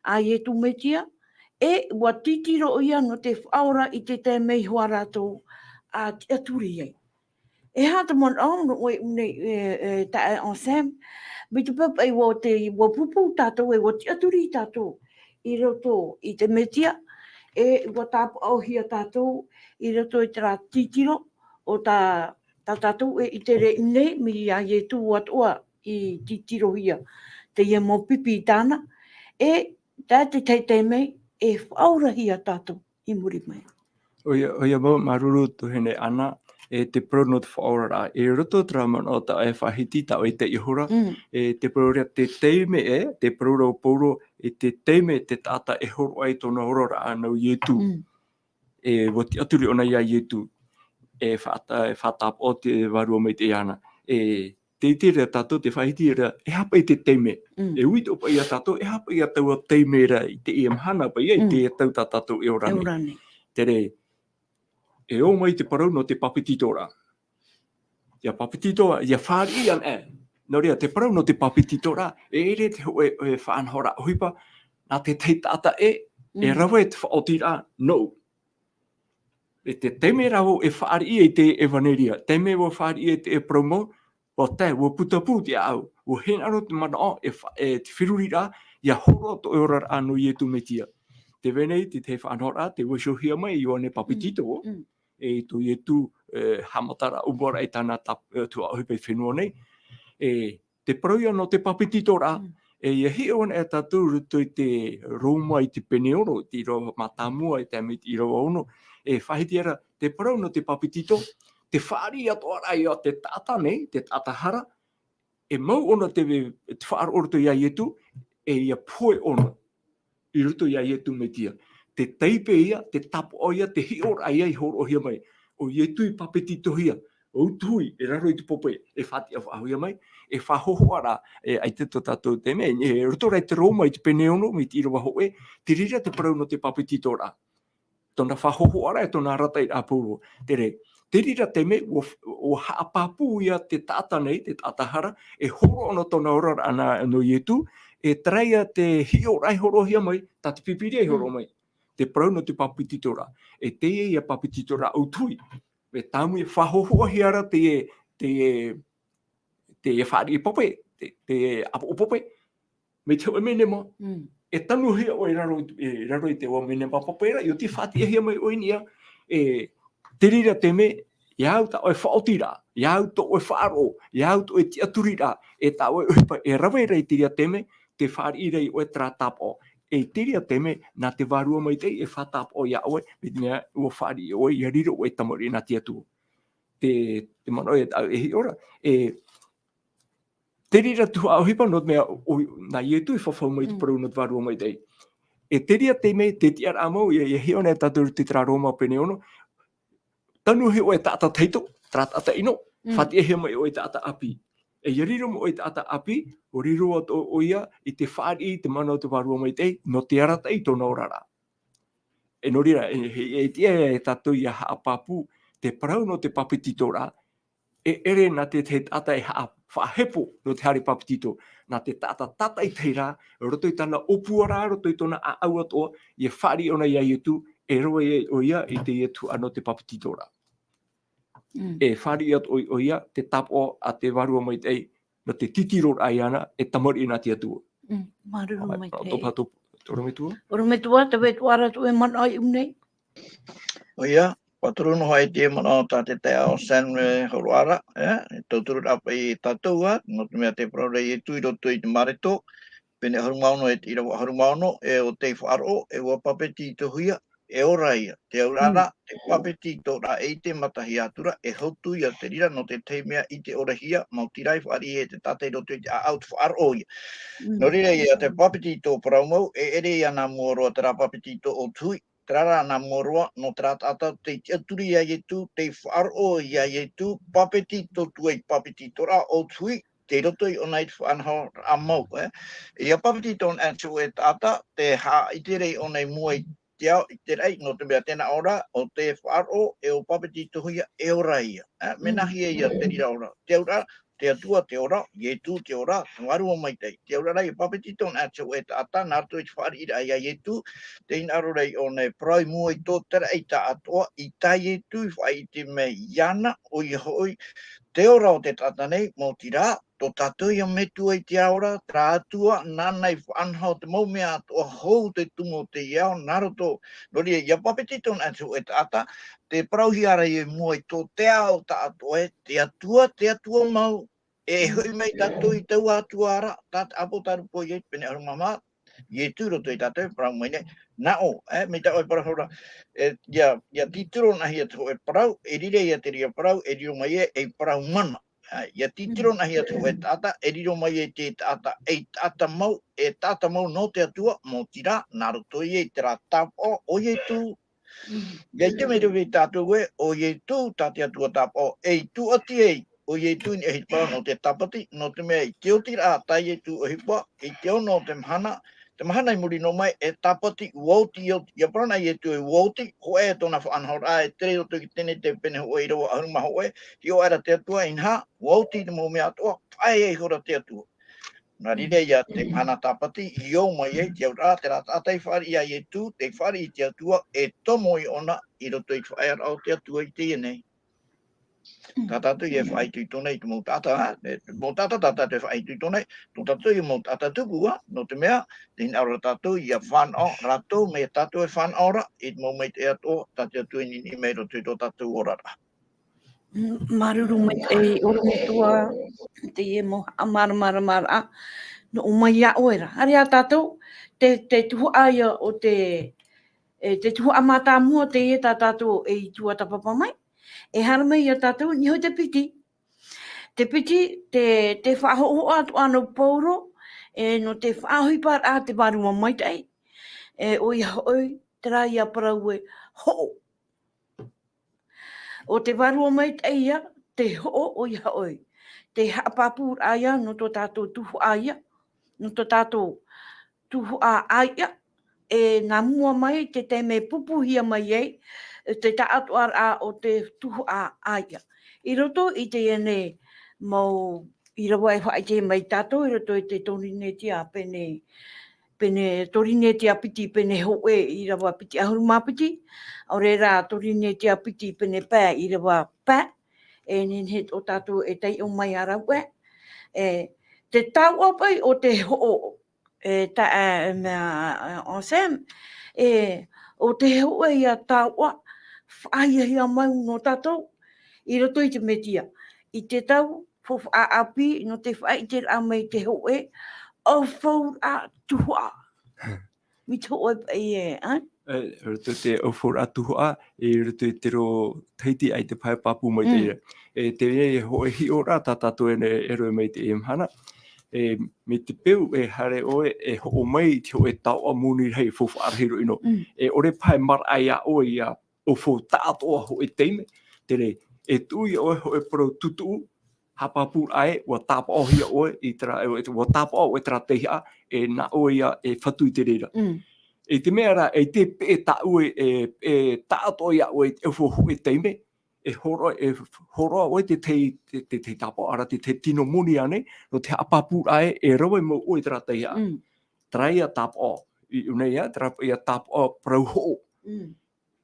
a Iesu Mesia, e watitiro ia no te whaora i te mei hoa rātou a te aturi ei. E hata mon au no oi unei tae on Sam, me te papa i wo te wapupu tātou e wo te aturi tātou i roto i te Mesia, e watapa au hia tātou i roto i te rā titiro o tā tātou e i te re nei mi a Iesu Atua i titiro hia te ia mo pipi tāna, e tā te mei e whaurahia tātou i muri mai. Oia mau maruru tuhene ana, e te prono te whaorara. E roto traman o ta e whahiti ta o e te ihura, e te prorea te teime e, te proro poro, e te teime te tata e horo ai tōna horora anau Iesu. E wati aturi ona ia Iesu, e whatap o te varua mai te ana. E te itere tātou, te whahiti rea, e hapa i te teime. E uito pa ia tātou, e hapa i a tau a teime rea, i te iam hana pa ia, i te tau tātou e orane. Tere, E o mai te parau no te papitito rā. Ia papitito, ia whāri an No rea, te parau no te papitito rā. E ere te hoe whaanhora ohipa, nā te teitata e rawa e te whaoti rā. No. E te teme rau e whaari e te evaneria. Teme o whaari e te e promo, o te, o putapu te au. O henaro te mana o e te whiruri rā, ia horo to e ora anu i Iesu Mesia. Te venei, te whaanhora, te wishohia mai i o ne papitito. E tu Iesu hamatara ubora e tāna tua ohipa i whenua nei. E te parau no te papitito rā. E ia hi ona e tatou ruto i te Roma i te peneoro, i Irava matamua i te amit i Irava ono. E whahiti era, te parau no te papitito, te whaari atoa rai o te tata nei, te tata hara, e mau ona te whaaro ruto i a Iesu, e ia poe ona i ruto i a Iesu Mesia. Te teipe ia, te tapo o ia, te hi ora ia i horo hia mai. O Iesu i papitito hia. O tui, e raro i te pope, e whati a whahuia mai, e whahoho ara, ai te tatou te mea, e ruto rai te Roma i te peneono, mi te Irava hoe, te rira te parau no te papitito rā. Tona whahoho ara e tona rata i apuro. Te rira te me, o haapapu ia te tata nei, te tatahara, e horo ono tona ora ana no Iesu, e traia te hio rai horo hia mai, ta te pipiri horo mai. Te parau no te papitito rā. E teie ia papitito rā o tui. Me tamu e whahohoa hiara te whaari pope, te apo pope, me te oe mene mo. E tanu hea o e raro i te oe mene ma pope ra, i o te whati e hea mai oe nia, te rira te me, iau ta oe whaoti rā, iau to oe whaaro, iau to oe tiaturi rā, e ta oe uipa, e rawe rei te ria te me, te whaari rei oe tratapo. E te ria te me, nā te varua maitai, e whatapo o ia oe, me te mea ua whaari oe, ia riro oe tamari nā te atu. Te mano e tau e hi ora, te rira tua au hipa not mea nā Iesu i whawhau mai te parau not varua mai tei. E te ria te me, te tiar amau, e hi ona e tatou te tra Roma pene ono, tanu he oe tata teito, tata ino, whati e he mai oe tata api. E ia riro mo oe tata api, o riro at o ia, i te whaari te mana o te varua mai tei, no te arata i tōna orara. E no rira, e tia e tatou i a haapapu, te parau no te papitito rā, e ere na te tata e whahepo no te hari papitito, na te tata i teira, roto i tana opuaraa, roto i tona a au atoa, i e whaari ona i a Iesu, e roa e o ia i te Iesu ano te papitito rā. E whaari at o ia, te tapo a te varua mai tei, no te titiro ai ana, e tamari ina te atua. Maruru mai tei. Ora Metua? Ora Metua, te wetuara tu e mana ai unei. O ia, paturu no hai te mana o tā te o San Horuara, e tauturu apa i tatua, no te mea te praure i tui roto i te mareto, pene harumauno e te Irava harumauno, e o te whaaro, e ua papeti te huia, e ora ia. Te aurara, te papeti tō rā e te matahi atura, e hotu ia te rira no te teimea i te orahia, mau tirai whaari e te tatei roto i te au te whaaro ia. No rira ia te papeti tō paraumau, e ere ia nā muaroa te rā papeti tō o tui, Trara nā moroa no tratata te tiaturi a Iesu, te whaaro ia Iesu, papeti tō tuai papeti tō rā o tui, te roto i ona i te whanhau a mau. Ia papeti tō ansu e tata, te ha itere ona i mua i te rei, no te mea tēnā ora, o te whaaro e o papeti tō huia e ora ia. Menahi e ia te rira ora. Te ora, te atua te ora, Iesu te ora, varua maitai. Te ora rei papeti tō ansu e tata, nārto i te whaari ira ia Iesu, te inaro rei o nei prai mua i tō tera i tā atoa, i tā Iesu, i whai te me iana, o i hoi, te ora o te tata nei, mō tira, tō tatou ia Metua i te aora, tra Atua, nānei whanhau te maumea atoa, hou te tumu te iao, naroto, nori ia papeti tō ansu e tata, te parauhiara i mua i tō te ao tā atoa, te atua mau, e hui mei tatou i tau atuara, tata apo tarupo i pene arumama, Iesu roto i tatou, parau mai nei, na o, me ta oi parahora, ia titiro na hia tō e parau, e rire ia te ria parau, e riro mai e parau mana. Ia titiro na hia tō e tata, e riro mai e te tata, e tata mau no te atua, mō tira, nā roto i e te rā tapo, o Iesu. Ia te me rewe tātou e, o Iesu, tate atua tapo, e tu ati ei, o Iesu ni e hipa no te tapati, no te mea i te oti rā, tai Iesu o hipa, i te ono o te mhana, te mahana I muri no mai e tapoti uauti ia prana I e tu e uauti ho e tona whaanhora e tere o tuki tene te pene ho e rawa aruma ho e I o ara te atua inha uauti te mo mea atua pai e hora te atua. Nā rire ia te mahana tapati I o mai e te aura te rata atai whari ia e tu te whari I te atua e tomo I ona I roto I whaear au te atua I te nei. Tātātou I e whaitui tonei te mō tāta, mō tāta te whaitui tonei, tō tātou I mō tāta tupua, no te mea, te aura tātou I a whanau, rātou me tātou e whanaura, I te mō mei te ato, tātou tui ni mei ro tui tō tātou orara. Maruru mai e oro Metua, te e mo mara, no o mai a oera. Hari a tātou, te tuhu aia o te tuhu amata mua te e tātou e tuatapapa mai. E harama I a tātou, ni hoi te piti. Te piti, te whahoho atu ano pauro, no te whahoi par a te varua maitai. Oi hoi, te rā I a Parau e ho. O te varua maitai ia, te ho oi hoi. Te haapapura ia, no tō tātou tuhu aia, no tō tātou tuhu a aia, ngā mua mai, te me pupuhia mai ei, te taatuaraa o te tuhu a aia. I roto I te ene mau Irava e whaite mai tātou, I roto I te torinetia pene torinetia piti pene hoe Irava piti ahuruma piti, o re rā torinetia piti pene pē Irava pē, nen o tātou e tei o mai arau te tauapai o te ho on Sam, o te hoa I a taua, whaia mai no tātou, I roto I te Metia. I te tau, fofu a api, no te whai te rā mai te hoe, o whau a tuhua. Mi to oi roto te o whora tuhua, roto I te ro teiti ai te pai papu mai teie. Te ho hi ora tātou e roi mai te mhana. Me te peu hare oe ho mai te o tau muni hei fofu arhiro ino. Ore pai mar ai a oe ia o fo tātoa ho teime. Tere tui oe ho pro tutu hapapu ai wa tapa o hia oe I tra wa tapa o tra teia na oe ia Fatu I te reira. Te mea ra te pe ta oe tātoa ia oe fo ho teime. Horo oe te tapa ara te tino muni ane, no te apapu ai rawe mo oe tra teia. Traia tapa o, I unea, traia tapa o prau ho.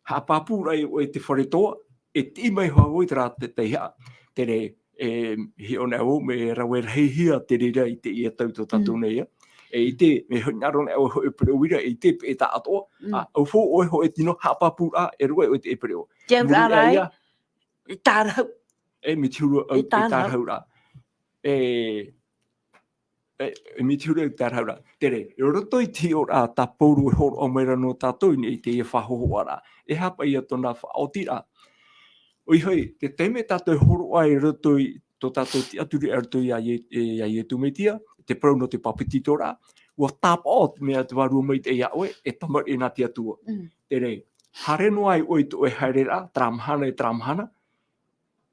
Hapapu ai oe te wharetoa, te mai hoa oe tra teia. Tere, hi ona o me rawe reihia te rira I te ia tauto tatu neia. I te, me ngaron o hoe preuira, te pe ta atoa, au fo oe hoe tino hapapu a roe oe te preo. Te arai, tarau. Mi tiuru au tarau ra. Mi tiuru au tarau ra. Tere, roto I ti ora ta pouru horo o mera no tātou ni te whahoho ara. Hapa ia tona whaotira. Oi hoi, te teime tātou horo ai roto I tō tātou ti aturi arto ia Iesu Mesia, te prau no te papititora, ua tāpa o mea te varua mai te ia oe, tamar nā te atua. Tere, hare no ai oe to haerera, tramhana,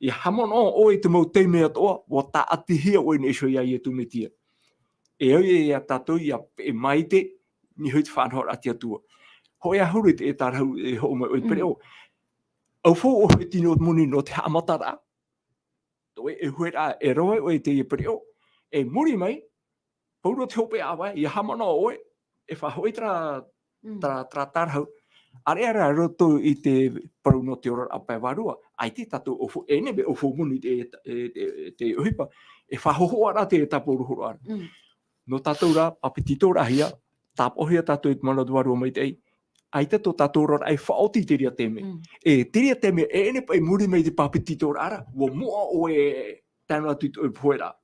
I hamono oe te mau teime atoa, ua tā atihia oe ne iso ia Iesu Mesia. Oe ia tātou ia maite, ni hui te whanhora ati atua. Hoi a huru te tarau ho mai oe pereo. Au fo o hoi tino muni no te haamaitaihia. Toi huera roe oe te pereo. Muri mai, pauro te hope awa, I hamana oe, whahoi tra tarau. Are roto I te parau no te ora apai varua, ai te tatou ofu, nebe ofu muni te uhipa, whahoho ara te tapauru horo ara. No tatou ra, apetito rahia, tapohia tatou I te mana varua mai te ai te tō tatou rora ai whaoti te ria teme. Te ria teme ene pai muri mai te papetito ara, wa mua oe tanu atu I puera.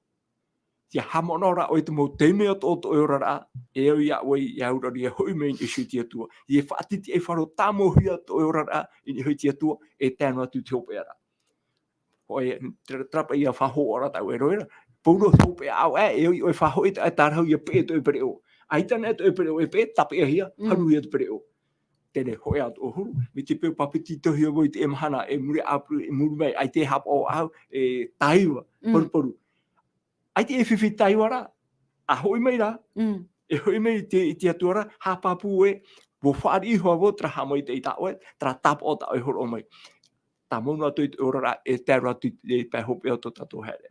Tia hamonora oe te mo teme o tō ora o ia oe ia urari hui mei isu tia tua. I whaatiti wharo tāmo hia tō ora I hui tia tua tanu atu te hope ara. Oe trapa ia whaho ora tau roera. Pauro hope au oe whaho I tarau ia pe tō pereo. Ai tana tō pereo pe tape hia, haru ia tō pereo. Tene hoi atu o huru. Mi te peo papetito hia voi te mahana muri apru muri mai ai te hapa o au taiwa paru. Ai te whiwhi taiwa ra. A hoi mai ra. E hoi mei te atua hapapu e wo whaari iho wo tra haamaitai tau e tra tap o tau e horo mai. Ta mono atu i ora e te ratu e pe hope o to tatou hele.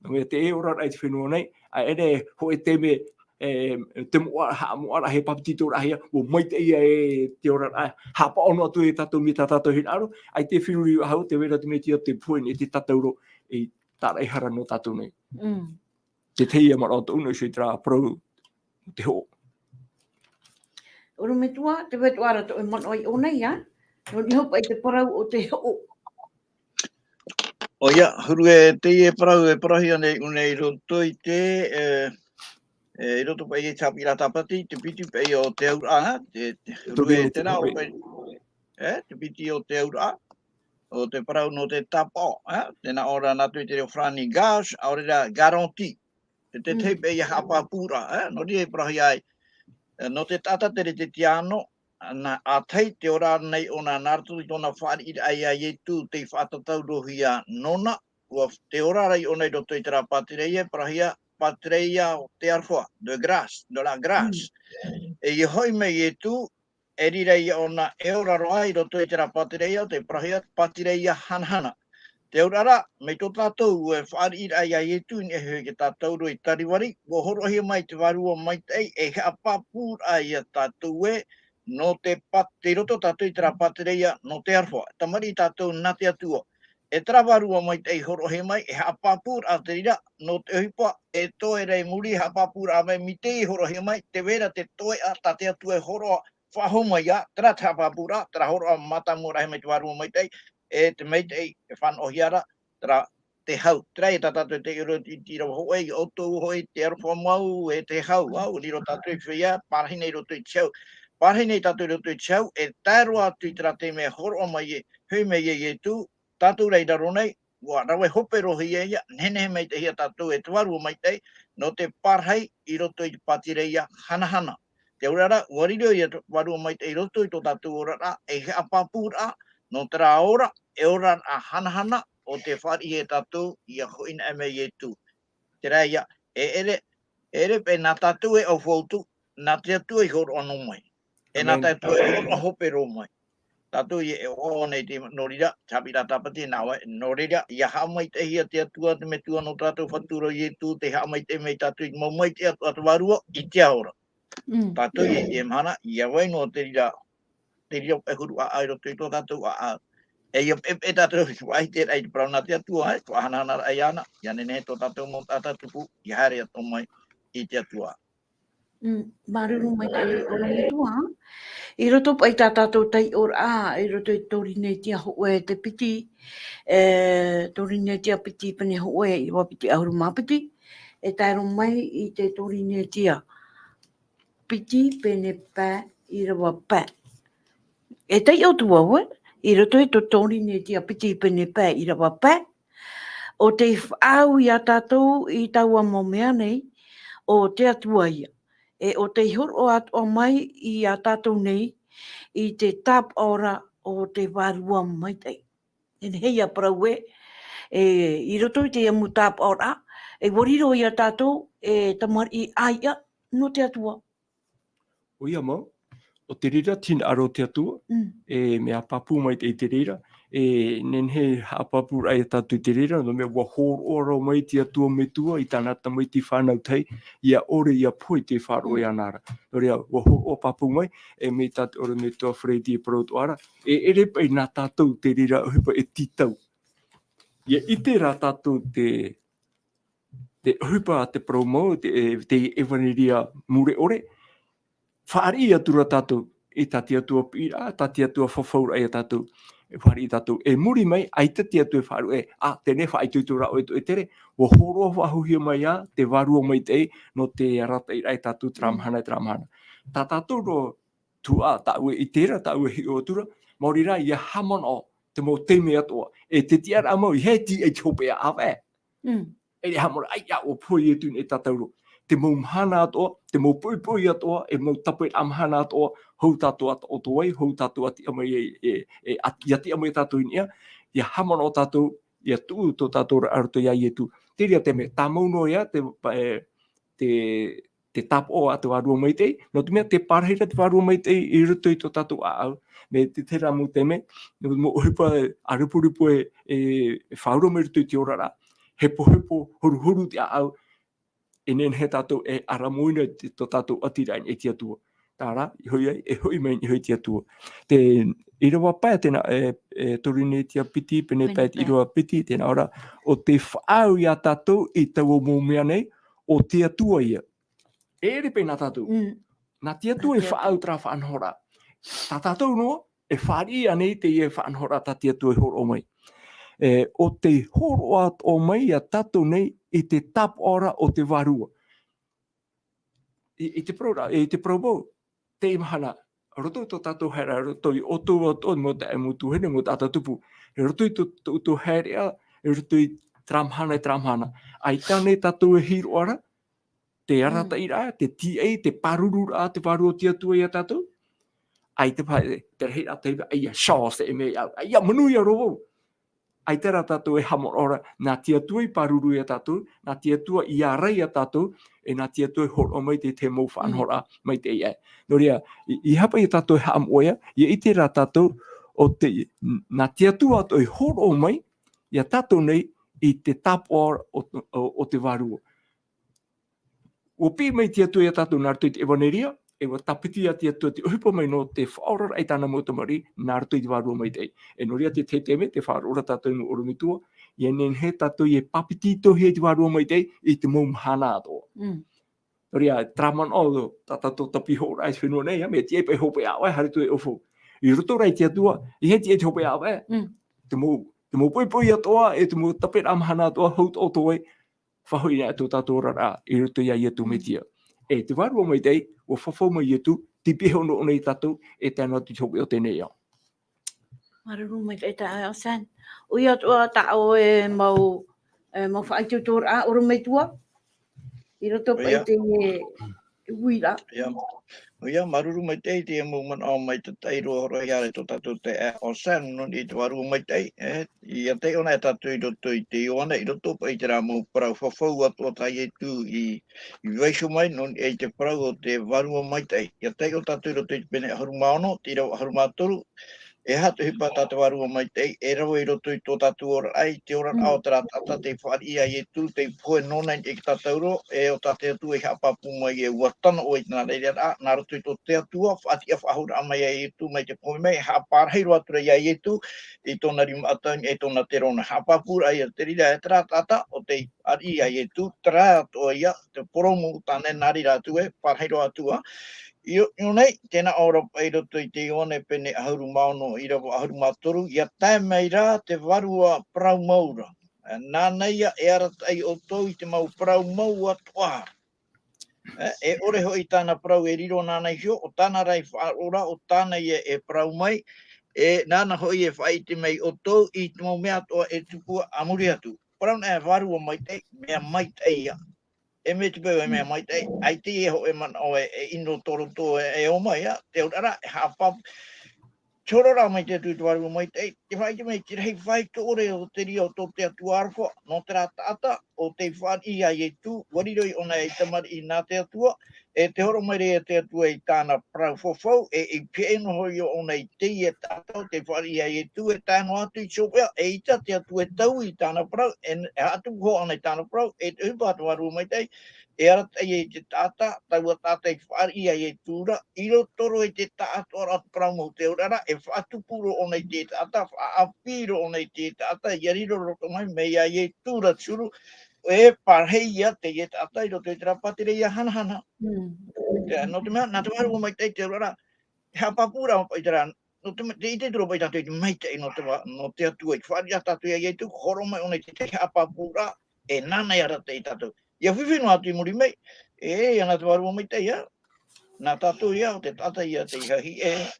Me te e ora ai te whenua nei, a ere ho e te me te moara he papitito rahia, o maitai e te ora hapa ono atu e tatou mi tatou hinaro, ai te whenuri hau te wera te me tia te puin e te tatauro e tarai hara no tatou nei. Te teie mara o tōna si tra Parau te ho. Oro Metua, te wetu ara to e mono ai o nei, ya? No ni hopa i te Parau o te ho. O ia, huru e teie Parau e parahia nei unei roto i te i roto pa i te Haapiiraa Sabati, te piti pa i o te aura, te huru e tēnā o pai, te piti o te aura, o te Parau no te tapo, tēnā ora natu i te reo frani gas, aore ra garanti, te teipe i hapapura, no ri e parahia ai, no te tata tere te tiano, na a tei te ora nei o nā nartu i tōna whaari i ai ai e tū te whātatau rohia nona, ua te ora rai o nei roto i te rā patireia, parahia patireia o te arwha, de la grass. E i hoi mei e tū, e rirei o nā e ora roa i roto i te rā patireia, te parahia patireia hanhana. Te urara, mei tō tātou e whaari i ai ai e tū, e hoi ke tātou roi tariwari, wo horohia mai te varua maitai, e hea papūr ai a tātou e, no te roto tātou i te rā patireia, no te arwha. Tamari tātou nā te atua. E tera varua maitai horohia mai, e hea papūr a te rira, no te hipa, e toe rei muri, hea papūr a mai mitei horohia mai, te vera te toe a tā te atua e horoa, whahoma ia, tera te hea papūra, tera horoa matamura he mai te varua maitai, e te meitei e whano hiara, tra te hau. Trai e tātou te iro i tira hoi, o tō hoi, te arofa mau, e te hau. Au, ni ro tātou i whia, parahine i roto i tau. Parahine i tātou i roto i tau, e tāroa atu i tira te mea horo o mai e, hui mei e tū, tātou rei daro nei, wa rawe hope rohi e ia, nene mei te hia tātou e tuaru mai tei, no te parhai i roto i patireia hanahana. Te urara, wariro i waru mai te i roto i tō tātou orara, e hea papura, no te rā ora, e ora a hanahana o te whari e tātou i a hoina e mei e tū. Te rā ia, e ere pe nā tātou e au whautu, nā te atua i horo anō mai. E nā tātou e horo hope ro mai. Tātou i e o nei te norira, Haapiiraa Sabati, nāua, norira, i a haamaitaihia te atua, te Metua no tātou whaturo i e tū, te haamaitai mei tātou i maumai te atua varua, i te aora. Tātou i e mana, i a waino te rira, te rira e huru a aero tui tō tātou a e tātou ai te rei Parau nā te atua, kua hanahana ai ana, ia nene tō tātou mō tātou tupu, i haere ato mai i te atua. Maruru mai te ora Metua, i roto pai tā tātou tai ora i roto i tori nei tia hoe te piti, tori nei tia piti pane hoe i wapiti ahuru mapiti, e tairo mai i te tori nei tia piti pene pā i rawa pā. E tai o tua hoe, i roto i to tori nei tia piti pene pā i rawa pā, o te whaau i a tātou i taua momea nei, o te atua ia. E o te horo atoa mai i a tātou nei, i te tap ora o te varua maitai. E hei a Parau e, i roto i te amu tap ora, e wariro i a tātou, e tamari i aia no te atua. O ia mau, o te rira tina aro te atua, e mea papu mai te rira, e nenhe hapapu rai tātou te rira, no mea wahor ora mai te atua Metua, i tānata mai te whanau tei, ia ore ia poi te wharo e anara. No rea, wahor o papu mai, e me tātou ora Metua Fredi e Protoara, e ere pai nā tātou te rira uhipa e titau. Ia ite rā tātou te uhipa te promo, te ewaniria mure ore, whaari i atura tātou, e tati atua pira, tati atua whawhaura e tātou, e whaari i tātou, e muri mai, ai tati atua e whaaru e, tēne whaai tuitura o e tere, o horo wahuhia mai a, te varua mai te, no te rata i rai tātou tramhana. Tā tātou ro tua, tāu e i tera, tāu e hi o atura, mauri rai, ia hamon o, te mo teime atoa, e te tiara amau, i hei ti e te hope a awe. E re hamon, ai a o poi e tūne e tātou ro. Te mau mhana atoa, te mau pui atoa, e mau tapu e amhana atoa, hou tātou o toai, hou tātou ati amai i ati amai tātou inia, ia hamana o tātou, ia tū tō tātou aroto ia i e tū. Te ria te me, tā mauno ia, te te tapo o te varua maitai, no te mea te parahira te varua maitai I ruto I tō tatou au, me te te ramu te me, mo uhipa arupuripu e whauro me ruto I te orara, hepo huru te au, e nen he tatou e aramoina tō tatou atirain e te atua. Tāra, e hoi mai I hoi te atua. Te Irava pai tēnā torine tia piti, pene pai te Irava piti, tēnā ora, o te whaau I a tatou I tau o mōmea nei, o te atua ia. E repe nā tatou. Nā te atua e whaau tra whaanhora. Tā tatou noa, e whaari anei te e whaanhora tā te atua e horo mai. O te horo at o mai a tatou nei I te tap ora o te varua. I te prora, I te probo, te imahana, roto tō tatou hera, roto I oto mo te emutu hene mo tātou tupu. Roto I tō herea, roto I tramhana. Ai tāne tatou e hiro ara, te arata ira, te teie, te parurura, te varua te atua I a tatou. Ai te pai, te reira te iwa, ai a shaw se e mei au, ai a manui a rovo. Ai tera tatou e hamor ora, nā tia tua I paruru I a tatou, nā tia tua I a rei a tatou, e nā tia tua I horo mai te mau whaanhora mai te ia. Nō rea, I hapa I tatou e ham oia, I ite rā tatou, o te, nā tia tua ato I horo mai, I a tatou nei, I te tap ora o te varua. O pi mai tia tua I a tatou nā rtoi te ewaneria, e wa tapiti a tia tua te uhipa mai no te whaorora ai tāna motamari nā rtoi te varua mai tei. E noria te teme, te whaorora tātou no oromitua, I enen he tātou I e papiti tohi te varua mai tei, I te mō mhana atoa. Noria, traman o tātou tapi hora ai whenua nei, me tie pai hope awa, haritu e ofo. I roto rai tia tua, I he tie te hope awa, te mō pui atoa, e te mō tapet amhana atoa, haut o toi, whahui nā tō tātou rara, I roto ia Iesu Mesia. E te varua mai tei, o whawhau mai Iesu, te peho no nei tātou, e tēnā tu hope o tēnei au. Maruru mai te tae o san. Ui atua tao e mau whaaitu tōra a uru Metua. I roto pai te uira. Ia, maruru mai tei te mo man o mai te teiro horo hiare to tatou te o san no I te waru mai tei. Ia te ona e tatou I roto I te iona I roto pai te rā mo parau whawhau atua tai e tū I weisho mai no I te parau o te waru mai tei. Ia te o tatou I roto I te pene harumaono, te rau harumatoru. E hatu hipa tātou warua mai tei, e rau I roto I tō tātou ora ai, te ora ao tera tata te whaari ia I tu, te poe nona I te tātauro, e o tātou atu e hapapu mai e uatana o I tana reira a, nā roto I tō te atua, whaati a whahura a mai e tu, mai te poe mai, hapārheiro atura ia I tu, I tōna rima atauni, e tōna te rona, hapapura ia te rira e tera tata, o te ari ia I tu, tera atoa ia, te poromu tāne nā rira atu e, pārheiro atua, Io nei, tēnā ora pai roto I te ione pene ahuru maono Irava ahuru mātoru, ia tae mai rā te varua parau maura. Nā neia e aratai o tō I te mau parau mau atoa. E ore hoi tāna parau e riro nānei hio, o tāna rai whaora, o tāna ia e parau mai, e nāna hoi e whai te mai o tō I te mau mea toa e tupua amuri atu. Parau nā e varua mai te, mea maitaihia. E me te pēu e mea maitai, ai te e ho e man o e ino toro tō e o mai, te urara, e hapap. Chorora mai te tui tuaru maitai, te whai te mei, te rei whai te ore o te rio tō te atu arwha, no te rā tata, o te whari I ai e tū, wariroi ona e tamari I nā te atua, e te horo mai rea te atua I tāna parau whawhau, I pēno hoi o ona I teie tātau, te whari I ai e tū, e tāno atu I sopea, e ita te atua e tau I tāna parau, e atu ho ana I tāna parau, e te hupa atu waru maitai, e aratai e te tāta, tau a tāta I whari ai e tūra, I rotoro e te tāta ora parau mo te urara, e whaatupuro ona I te tāta, whaapiro ona I te tāta, I ariro roto mai, mei ai e tūra tsuru, e parhei ia te e tāta, I roto I te rapatire ia hanahana. No te mea, nā te waru mai te urara, hapapura o pai te rā, no te ite turo pai tātou I te maitai no te atua, I whari a tātou ia e tu, horo mai ona I te hapapura, e nānei ara te I tātou. Ia whiwhino atu I muri mei, ia nā te waru mai te ia, nā tātou ia, o te tata ia te ihahi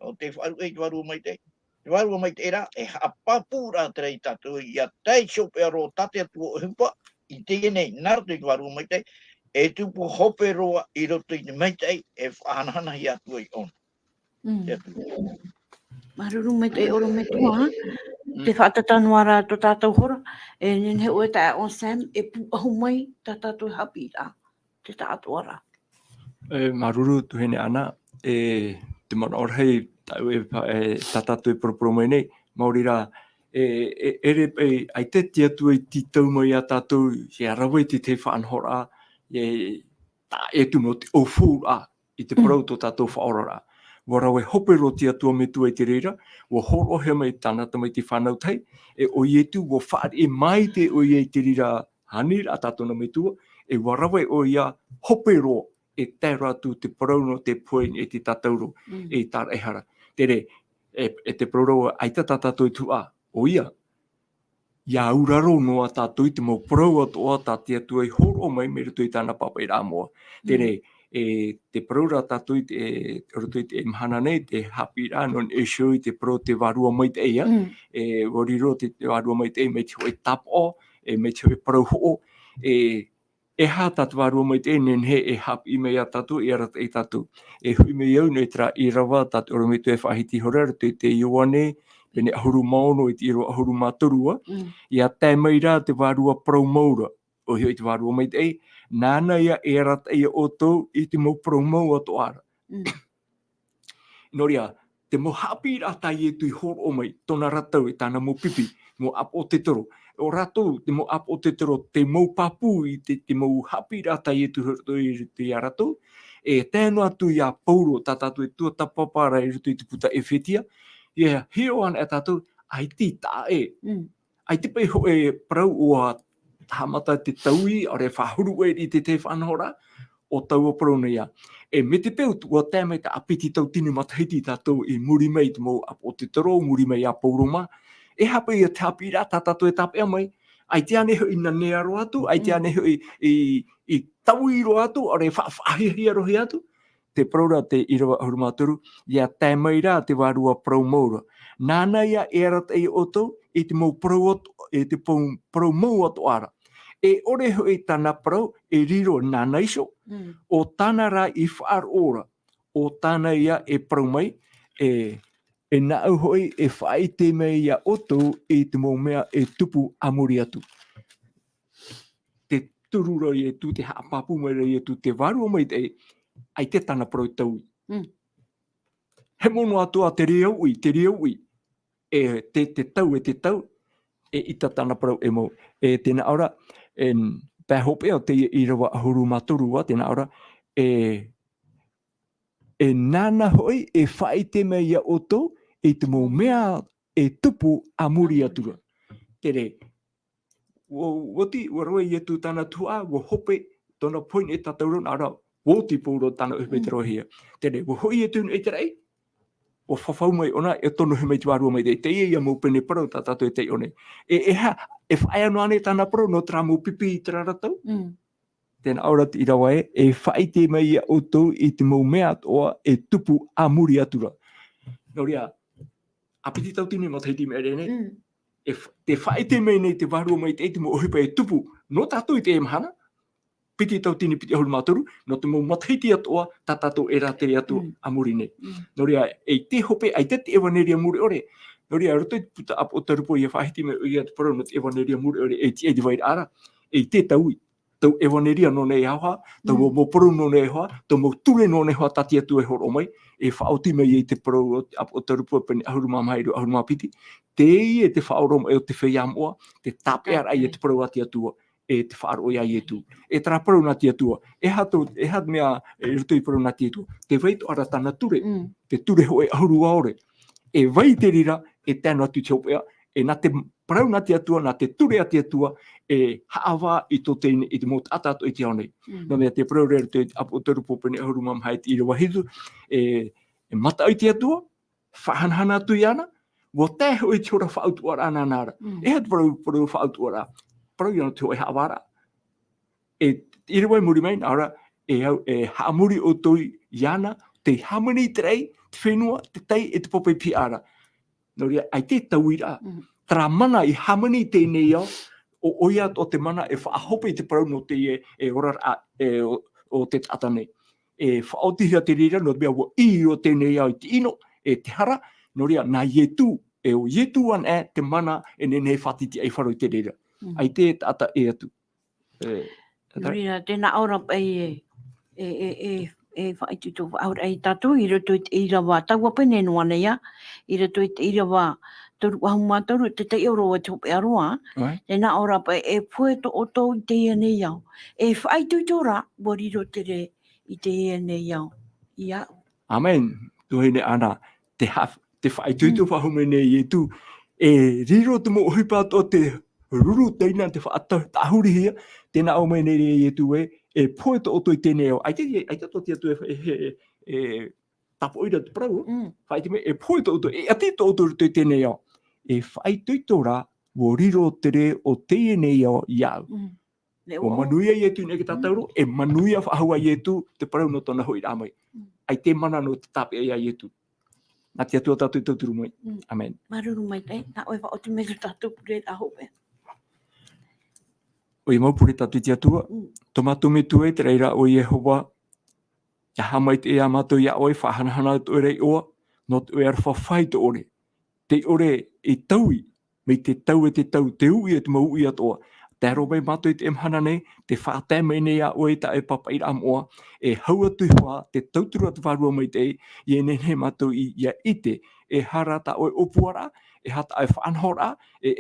o te wharu te waru mai te. Te waru mai te era, e hapapura te rei tātou, ia tei sope aro tate atua o hupa, I te nei, nāra te waru mai te, e tupu hope roa I roto I te mai te, e whanahana I atua I on. Maruru mai te oro Metua, te whaatatanuara to tātou hora, e nene oe tae o Sam, e pu ahu mai tā tātou Haapiiraa, te tātou ara. Maruru tuhene ana te mana ora hei tau tatatui propromene maurira ere ai te tia tu i titau mai a tatou se arawe te whaanhora ta tu no te ofura i te parau to tatou whaorara. Warawe hopero tia tua Metua i te reira, wa horo he mai tanata mai te whanau tai, o ietu wa whaare mai te o i te rira hanira a tatou na Metua, warawe o ia hopero te ratu te parau no te poin te tatauro tara ehara. Tere, te parau ai ta tatou tu o ia, ia uraro noa tatou te mau parau atoa ta tia tua i horo mai me rutu i tāna papa i rā moa. Tere, te parau tatou rutu i te mahana nei, te Haapiiraa non Iesu i te parau te varua maitai wariro te varua maitai me te hoi tapo, me te hoi parau ho, ha tatu varua maitai nen he hapi me a tatou, rata i tatou. Hui me iau nei tra Irava tatu ora me tu whahiti horar, te Ioane, pene ahuru maono i te iro ahuru maturua, ia te meira te varua parau maura, o hio i te varua maitai, nāna ia rata ia o tau i te mau parau mau atoara. Noria, te mo Haapiiraa tai tu i horo o mai, tona ratau i tāna mo pipi, mo apo te toro. O ratou, te mo apo te toro, te mau papu i te mau Haapiiraa tai tu i te ratou, tēno atu i a pauro, tātātou i tuatapapa i rutu i te puta Ephesia, heo ana e tātou, ai ti tā ai te pei ho parau o a haamatai te taui, ore whahuru i te whanhora, o tau o parau nei a. Me te peo tua tēmei ta apiti tau tinu matahiti tātou i muri mei te mau apo te toro, muri mei a pauroma, hape i a te Haapiiraa tātou e tāpea mai, ai te ane i na nearo atu, ai te ane i taui ro atu, ore whaahihia rohi atu, te paraura te Irava ahurumaturu, ia tēmei rā te varua parau maura. Nāna ia rata i o tau, i te mau parau mau atoara. Ore hoi tāna parau, riro nāna iso, o tāna rā i whaarora, o tāna ia parau mai, nā au hoi whai te mei ia oto i te mau mea tupu amuri atu. Te turura i tu, te haapapu mai i tu, te varua mai ai te tāna parau tau. He mono atua te reo ui, te tau, i ta tāna parau mau. Tēnā ora, pēhope o te Irava ahuru maturua, tēnā ora, nāna hoi whai te mea ia oto, te mau mea tupu amuri atura. Tere, woti, waroi i tu tāna tua, wa hope, tōna point tatauro, nāra, woti pōro tāna upeterohia. Tere, wa hoi tu e te rei, o whawhau mai ona, tono he mai te varua mai teie ia mau pene parau tātou te one. Whai anu ane tāna parau, no tra mau pipi i tera ratau. Tēnā aura te irawa whai te mai ia outou i te mau mea atoa tupu amuri atura. Nō rea, apiti tau tini mataiti me rene, te whai te mai nei te varua mai te mau ohipa tupu, no tātou i te mahana, piti tau tini piti ahuru mātoru, no te mau mataiti atoa, tā tātou rā te atu amuri nei. Nō rea, te hope, ai te ewaneria muri ore, nō rea, roto i puta apo o tarupo i a whahiti me ui atu parau no te ewaneria muri ore, te divide ara, te taui. Tau ewaneria no nei hawa, tau mo parau no nei hawa, tau mo ture no nei hawa tati atu e horo mai, whaoti mai te parau o tarupo pene ahuru mamahairu, ahuru mapiti, teie te whaoroma te whiamoa, te tapea ai te parau ati atua, te whaaro ia i tu. Tara parau nati atua, hat mea rutu i parau nati atua, te waito ara tana ture, te ture hoe ahuru aore, vai te rira, tēnu atu te hopea, nā te parau nati atua, nā te ture ati atua, haawā i tō teine i te mōt atato i te aonei. Nā mea te parau rea te apo o tarupo pene ahuru mamahai te Irava hitu, mata i te atua, whahanhana atu i ana, wo te hoi te ora whaautu ara ana nara. Hat parau whaautu ara, parau i ana te hoi haawara. Irava i muri mai, nara, haamuri o toi i ana, te hamani te rei, te whenua, te tei, te popai pi ara. Nō rea, ai te tauira, tra mana i hamani tēnei au, o oia o te mana whaahope i te parau no te orar o te tata nei. Whaotihia te rira, no te mea wa i o tēnei au i te ino, te hara, nō rea, nā ietu, o ietu an te mana, nenei whatiti ai wharoi te rira. Ai te tata atu. Nō rea, tēnā ora pai e whai tuto au rei tatou i roto i te Irava. Tau apene noana ia, i roto i te Irava. Toru ahu mātoru te te euro e tope aroa. E nā ora pa e pue to o tau i te ia nei iau. E whai tuto ra, boriro te re i te ia nei iau. Ia. Amen. Tuhine ana, te whai tuto whahume nei e tu. E riro te mo hipa to te ruru teina te whaatahuri hia. Tēnā o mei nei e tu e pue to o tau i tēnei au. Ai te to tia tu e tapo ira te Parau. Whai te me e pue to o tau, e ati to o tau i tēnei au. E whai tuto ra, wo riro te re o teie nei au iau. O manuia i etu neke tatauro, e manuia whahua i etu te Parau no tona hoi rāmai. Ai te mana no te tape ai i etu. Nā te atua tātou tau turu mai. Amen. Maruru mai te, nā oe wa o te meru tātou pure a hope. O i mau pure tātou te atua, tomato me tue te reira o Yehova, ia haamaitai a mātou ia oe whahanahana to rei oa, no te oe ar whawhai to ore. Te ore e taui, me te tau e te tau, te ui e te mau ui atoa. Te aro mai mātou i te emhana nei, te whātai mai nei a oe ta e papa i ramoa, e haua tuihoa, te tauturu atu varua mai te i e nenhe mātou i ia ite, e hara ta oe opuaraa, e hata ai whanhora, e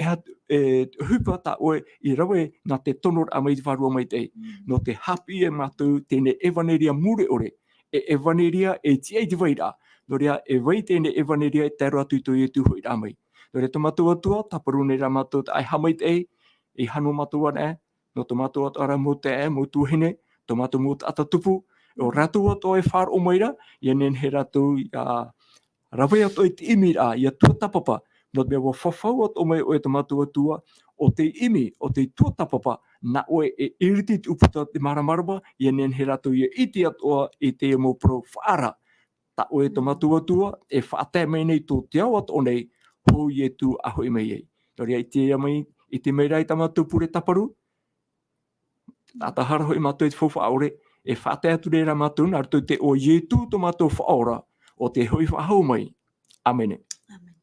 hupa ta oe i rawe na te tonor a mai varua mai te. No te hapi e mātou tēne evaneria mure ore, e evaneria e tia i te waira, no rea e wai tēne evaneria e tēro atu i tu hoi rā mai. No rea tomato atua, taparu nei rā mātou ai haamaitai, i hanu mātou ane, no tomato atua mo te mo tuhine, tomato mo atatupu, o ratu atua e whār o maira, i nen he ratu rawe atua i te imi rā, i a tuatapapa, no te mea whawhau atua mai o e tomato atua, o te imi, o te tuatapapa, na oe e iriti te uputa te maramarama, i nen he ratu i iti atua i te mo pro whaara, ta oe tomato atua, e whaatea mai nei tō te au atua nei, ho i e tu aho i mai ei. Tori ai te mai, i te mei rai tamatu pure taparu, atahara hoi mātou i te whawha aore, e whaatea tu reira mātou, nā rātou te o ietu to mātou whaora, o te hoi whahau mai. Amene. Amen.